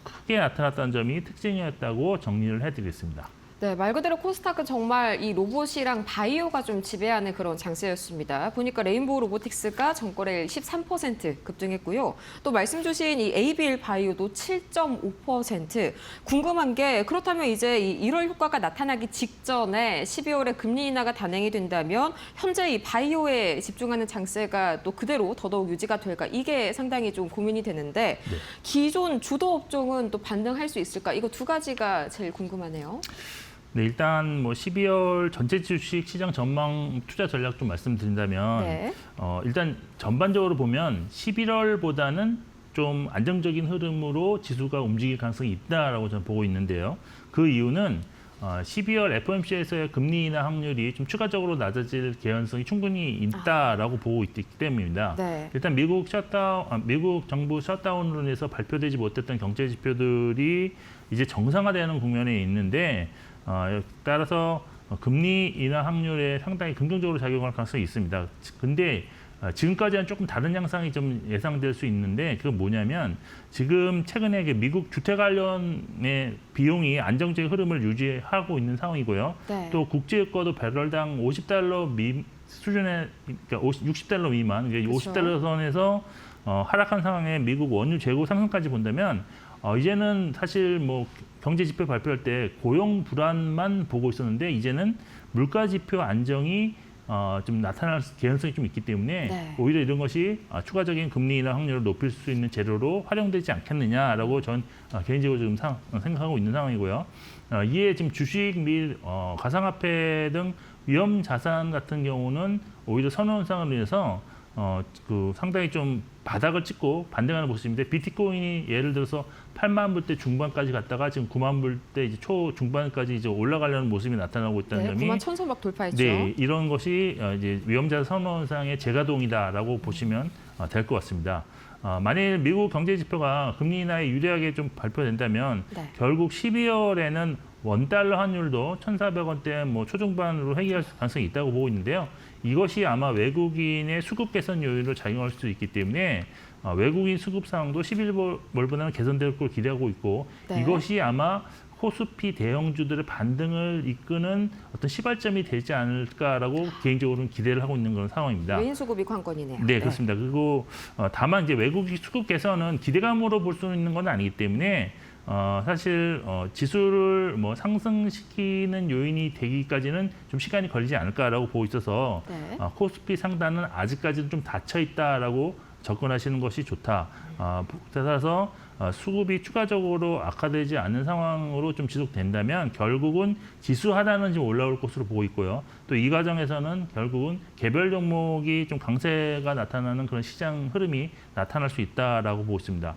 크게 나타났다는 점이 특징이었다고 정리를 해드리겠습니다. 네, 말 그대로 코스닥은 정말 이 로봇이랑 바이오가 좀 지배하는 그런 장세였습니다. 보니까 레인보우 로보틱스가 전거래일 13% 급등했고요. 또 말씀 주신 이 ABL 바이오도 7.5%. 궁금한 게 그렇다면 이제 이 1월 효과가 나타나기 직전에 12월에 금리 인하가 단행이 된다면 현재 이 바이오에 집중하는 장세가 또 그대로 더더욱 유지가 될까? 이게 상당히 좀 고민이 되는데 기존 주도 업종은 또 반등할 수 있을까? 이거 두 가지가 제일 궁금하네요. 네, 일단 뭐 12월 전체 주식 시장 전망 투자 전략 좀 말씀드린다면 네. 일단 전반적으로 보면 11월보다는 좀 안정적인 흐름으로 지수가 움직일 가능성이 있다라고 저는 보고 있는데요. 그 이유는 12월 FOMC에서의 금리 인하 확률이 좀 추가적으로 낮아질 개연성이 충분히 있다라고 보고 있기 때문입니다. 네. 일단 미국 정부 셧다운으로 인해서 발표되지 못했던 경제 지표들이 이제 정상화되는 국면에 있는데 따라서 금리 인하 확률에 상당히 긍정적으로 작용할 가능성이 있습니다. 근데 지금까지는 조금 다른 양상이 좀 예상될 수 있는데 그건 뭐냐면 지금 최근에 미국 주택 관련의 비용이 안정적인 흐름을 유지하고 있는 상황이고요. 네. 또 국제유가도 배럴당 50달러 수준의 그러니까 60달러 미만, 그렇죠. 50달러 선에서 하락한 상황에 미국 원유 재고 상승까지 본다면 이제는 사실 뭐 경제 지표 발표할 때 고용 불안만 보고 있었는데 이제는 물가 지표 안정이 좀 나타날 개연성이 좀 있기 때문에 네. 오히려 이런 것이 추가적인 금리 인하 확률을 높일 수 있는 재료로 활용되지 않겠느냐라고 전 개인적으로 지금 생각하고 있는 상황이고요. 이에 지금 주식 및 가상화폐 등 위험 자산 같은 경우는 오히려 선호 현상으로 인해서 상당히 좀 바닥을 찍고 반등하는 모습인데 비트코인이 예를 들어서 8만 불대 중반까지 갔다가 지금 9만 불대 이제 초 중반까지 이제 올라가려는 모습이 나타나고 있다는 네, 점이 9만 1,000선 막 돌파했죠. 네, 이런 것이 이제 위험자 선호 현상의 재가동이다라고 보시면 될 것 같습니다. 만일 미국 경제 지표가 금리 인하에 유리하게 좀 발표된다면 네. 결국 12월에는 원달러 환율도 1,400원대 뭐 초중반으로 회귀할 가능성이 있다고 보고 있는데요. 이것이 아마 외국인의 수급 개선 요인으로 작용할 수 있기 때문에 외국인 수급 상황도 11월보다는 개선될 걸 기대하고 있고 네. 이것이 아마 코스피 대형주들의 반등을 이끄는 어떤 시발점이 되지 않을까라고 개인적으로는 기대를 하고 있는 그런 상황입니다. 외인 수급이 관건이네요. 네, 그렇습니다. 그리고 다만 이제 외국인 수급 개선은 기대감으로 볼 수 있는 건 아니기 때문에 사실 지수를 뭐 상승시키는 요인이 되기까지는 좀 시간이 걸리지 않을까라고 보고 있어서 네. 코스피 상단은 아직까지는 좀 닫혀 있다라고 접근하시는 것이 좋다. 따라서 수급이 추가적으로 악화되지 않는 상황으로 좀 지속된다면 결국은 지수 하단은 좀 올라올 것으로 보고 있고요. 또 이 과정에서는 결국은 개별 종목이 좀 강세가 나타나는 그런 시장 흐름이 나타날 수 있다라고 보고 있습니다.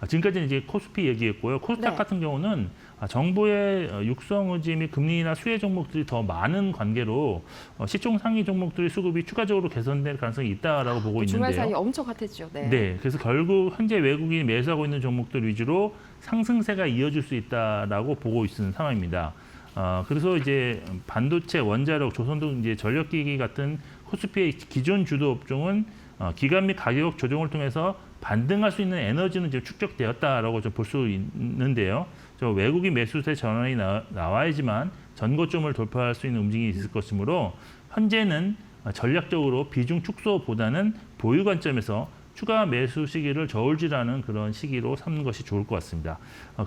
지금까지는 이제 코스피 얘기했고요. 코스닥 네. 같은 경우는 정부의 육성 의지 및 금리나 수혜 종목들이 더 많은 관계로 시총 상위 종목들의 수급이 추가적으로 개선될 가능성이 있다라고 보고 주말 있는데요. 사이 엄청 핫했죠. 네. 네, 그래서 결국 현재 외국인이 매수하고 있는 종목들 위주로 상승세가 이어질 수 있다라고 보고 있는 상황입니다. 그래서 이제 반도체, 원자력, 조선등 이제 전력기기 같은 코스피의 기존 주도 업종은 기간 및 가격 조정을 통해서 반등할 수 있는 에너지는 지금 축적되었다라고 좀 볼 수 있는데요. 저 외국인 매수세 전환이 나와야지만 전고점을 돌파할 수 있는 움직임이 있을 것이므로 현재는 전략적으로 비중 축소보다는 보유 관점에서 추가 매수 시기를 저울질하는 그런 시기로 삼는 것이 좋을 것 같습니다.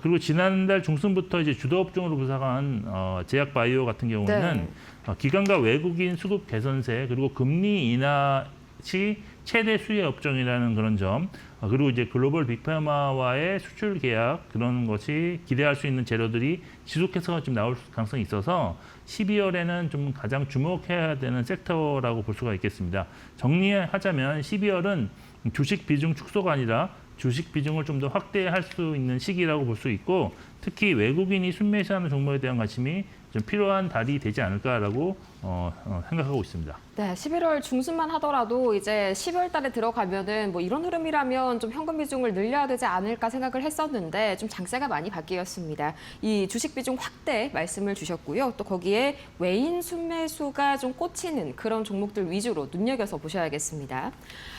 그리고 지난달 중순부터 이제 주도 업종으로 부상한 제약 바이오 같은 경우는 기관과 외국인 수급 개선세 그리고 금리 인하 시 최대 수혜 업종이라는 그런 점, 그리고 이제 글로벌 빅파마와의 수출 계약 그런 것이 기대할 수 있는 재료들이 지속해서 좀 나올 가능성이 있어서 12월에는 좀 가장 주목해야 되는 섹터라고 볼 수가 있겠습니다. 정리하자면 12월은 주식 비중 축소가 아니라 주식 비중을 좀 더 확대할 수 있는 시기라고 볼 수 있고 특히 외국인이 순매수하는 종목에 대한 관심이 좀 필요한 달이 되지 않을까라고 생각하고 있습니다. 네, 11월 중순만 하더라도 이제 12월 달에 들어가면은 뭐 이런 흐름이라면 좀 현금 비중을 늘려야 되지 않을까 생각을 했었는데 좀 장세가 많이 바뀌었습니다. 이 주식 비중 확대 말씀을 주셨고요. 또 거기에 외인 순매수가 좀 꽂히는 그런 종목들 위주로 눈여겨서 보셔야겠습니다.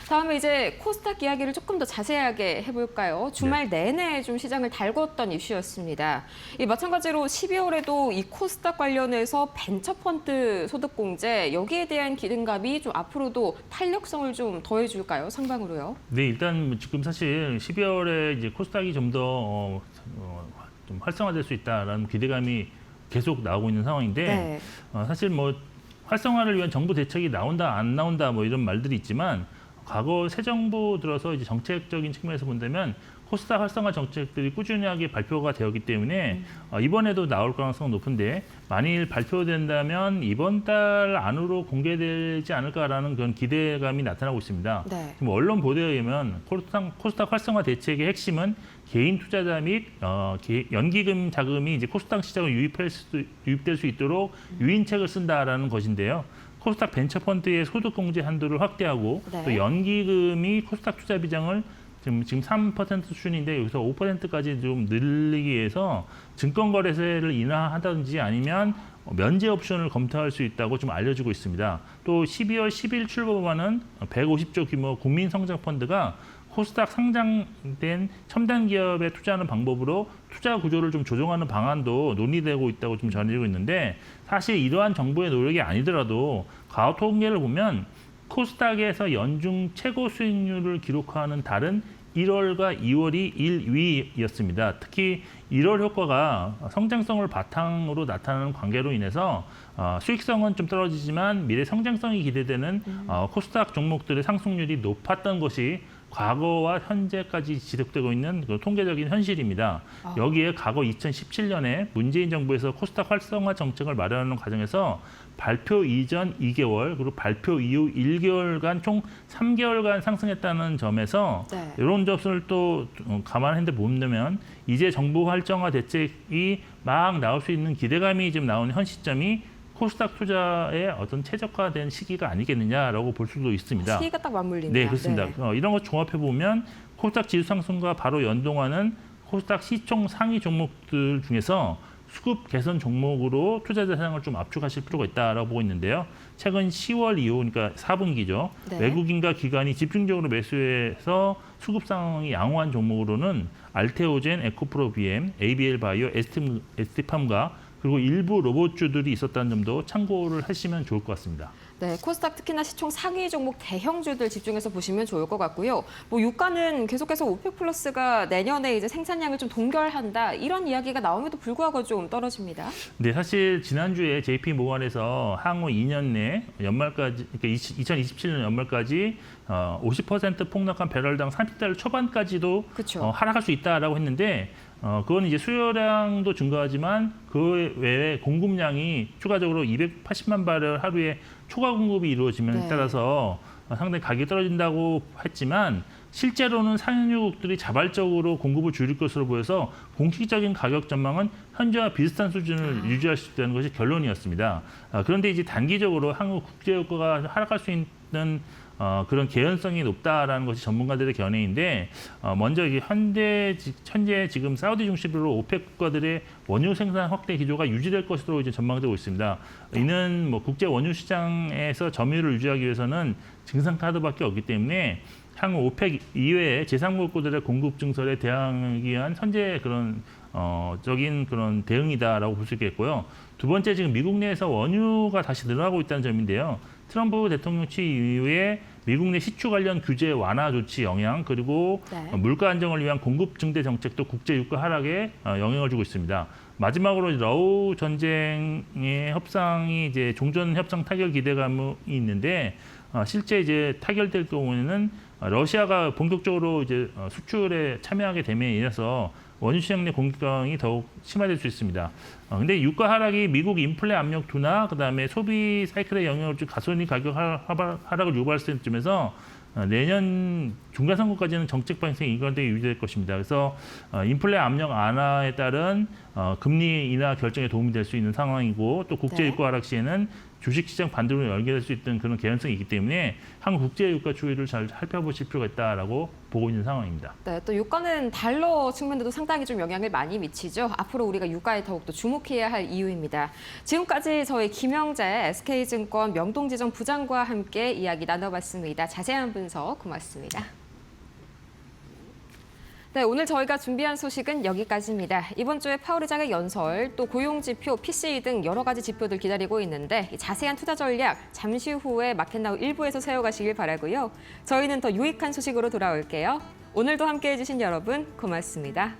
다음에 이제 코스닥 이야기를 조금 더 자세하게 해볼까요? 주말 내내 좀 시장을 달궜던 이슈였습니다. 이 마찬가지로 12월에도 이 코스닥 관련해서 벤처펀드 소득공제 여기에 대한 기대감이 좀 앞으로도 탄력성을 좀 더해줄까요? 상방으로요? 네, 일단 지금 사실 12월에 이제 코스닥이 좀 더 좀 활성화될 수 있다라는 기대감이 계속 나오고 있는 상황인데 네. 사실 뭐 활성화를 위한 정부 대책이 나온다 안 나온다 뭐 이런 말들이 있지만 과거 새 정부 들어서 이제 정책적인 측면에서 본다면 코스닥 활성화 정책들이 꾸준하게 발표가 되었기 때문에 이번에도 나올 가능성은 높은데 만일 발표된다면 이번 달 안으로 공개되지 않을까라는 그런 기대감이 나타나고 있습니다. 네. 지금 언론 보도에 의하면 코스닥 활성화 대책의 핵심은 개인 투자자 및 연기금 자금이 이제 코스닥 시장을 유입될 수 있도록 유인책을 쓴다라는 것인데요. 코스닥 벤처펀드의 소득공제 한도를 확대하고 네. 또 연기금이 코스닥 투자 비중을 지금 3% 수준인데 여기서 5%까지 좀 늘리기 위해서 증권거래세를 인하하든지 아니면 면제 옵션을 검토할 수 있다고 좀 알려지고 있습니다. 또 12월 10일 출범하는 150조 규모 국민성장펀드가 코스닥 상장된 첨단 기업에 투자하는 방법으로 투자 구조를 좀 조정하는 방안도 논의되고 있다고 좀 전해지고 있는데 사실 이러한 정부의 노력이 아니더라도 과거 통계를 보면 코스닥에서 연중 최고 수익률을 기록하는 달은 1월과 2월이 1위였습니다. 특히 1월 효과가 성장성을 바탕으로 나타나는 관계로 인해서 수익성은 좀 떨어지지만 미래 성장성이 기대되는 코스닥 종목들의 상승률이 높았던 것이 과거와 현재까지 지속되고 있는 그 통계적인 현실입니다. 여기에 과거 2017년에 문재인 정부에서 코스닥 활성화 정책을 마련하는 과정에서 발표 이전 2개월 그리고 발표 이후 1개월간 총 3개월간 상승했다는 점에서 네. 이런 점을 또 감안했는데 보면 이제 정부 활성화 대책이 막 나올 수 있는 기대감이 지금 나오는 현 시점이 코스닥 투자의 어떤 최적화된 시기가 아니겠느냐라고 볼 수도 있습니다. 시기가 딱 맞물리네요. 네, 그렇습니다. 네. 이런 거 종합해 보면 코스닥 지수 상승과 바로 연동하는 코스닥 시총 상위 종목들 중에서 수급 개선 종목으로 투자 대상을 좀 압축하실 필요가 있다라고 보고 있는데요. 최근 10월 이후, 그러니까 4분기죠. 네. 외국인과 기관이 집중적으로 매수해서 수급 상황이 양호한 종목으로는 알테오젠, 에코프로 BM, ABL 바이오, ST팜과 그리고 일부 로봇주들이 있었다는 점도 참고를 하시면 좋을 것 같습니다. 네, 코스닥 특히나 시총 상위 종목 대형주들 집중해서 보시면 좋을 것 같고요. 뭐 유가는 계속해서 오펙 플러스가 내년에 이제 생산량을 좀 동결한다 이런 이야기가 나옴에도 불구하고 좀 떨어집니다. 네, 사실 지난주에 JP 모건에서 향후 2년 내 연말까지, 그러니까 2027년 연말까지 50% 폭락한 배럴당 30달러 초반까지도 그쵸. 하락할 수 있다라고 했는데 그건 이제 수요량도 증가하지만 그 외에 공급량이 추가적으로 280만 바렐 하루에 초과 공급이 이루어지면 네. 따라서 상당히 가격이 떨어진다고 했지만 실제로는 산유국들이 자발적으로 공급을 줄일 것으로 보여서 공식적인 가격 전망은 현재와 비슷한 수준을 유지할 수 있다는 것이 결론이었습니다. 그런데 이제 단기적으로 한국 국제유가가 하락할 수 있는 그런 개연성이 높다라는 것이 전문가들의 견해인데 먼저 이게 현재 지금 사우디 중심으로 오펙 국가들의 원유 생산 확대 기조가 유지될 것으로 이제 전망되고 있습니다. 이는 뭐 국제 원유 시장에서 점유율을 유지하기 위해서는 증상 카드밖에 없기 때문에 향후 오펙 이외의 제3국가들의 공급 증설에 대항하기 위한 현재 그런 적인 그런 대응이다라고 볼 수 있겠고요. 두 번째, 지금 미국 내에서 원유가 다시 늘어나고 있다는 점인데요. 트럼프 대통령치 이후에 미국 내 시추 관련 규제 완화 조치 영향, 그리고 네. 물가 안정을 위한 공급 증대 정책도 국제 유가 하락에 영향을 주고 있습니다. 마지막으로 러우 전쟁의 협상이 이제 종전 협상 타결 기대감이 있는데 실제 이제 타결될 경우에는 러시아가 본격적으로 이제 수출에 참여하게 됨에 인해서 원유 시장 내 공급강이 더욱 심화될 수 있습니다. 근데 유가 하락이 미국 인플레 압력 둔화, 그다음에 소비 사이클에 영향을 줄 가솔린 가격 하락을 유발할 수 있는 점에서 내년 중간 선거까지는 정책 방향이 일관되게 유지될 것입니다. 그래서 인플레 압력 완화에 따른 금리 인하 결정에 도움이 될 수 있는 상황이고, 또 국제 유가 하락 시에는 주식시장 반대로 열게 될 수 있는 그런 개연성이 있기 때문에 한국 국제 유가 추이를 잘 살펴보실 필요가 있다라고 보고 있는 상황입니다. 네, 또 유가는 달러 측면에도 상당히 좀 영향을 많이 미치죠. 앞으로 우리가 유가에 더욱더 주목해야 할 이유입니다. 지금까지 저희 김영재 SK증권 명동지점 부장과 함께 이야기 나눠봤습니다. 자세한 분석 고맙습니다. 네, 오늘 저희가 준비한 소식은 여기까지입니다. 이번 주에 파월의장의 연설, 또 고용지표, PCE 등 여러 가지 지표들 기다리고 있는데 자세한 투자 전략 잠시 후에 마켓나우 1부에서 세워가시길 바라고요. 저희는 더 유익한 소식으로 돌아올게요. 오늘도 함께해 주신 여러분 고맙습니다.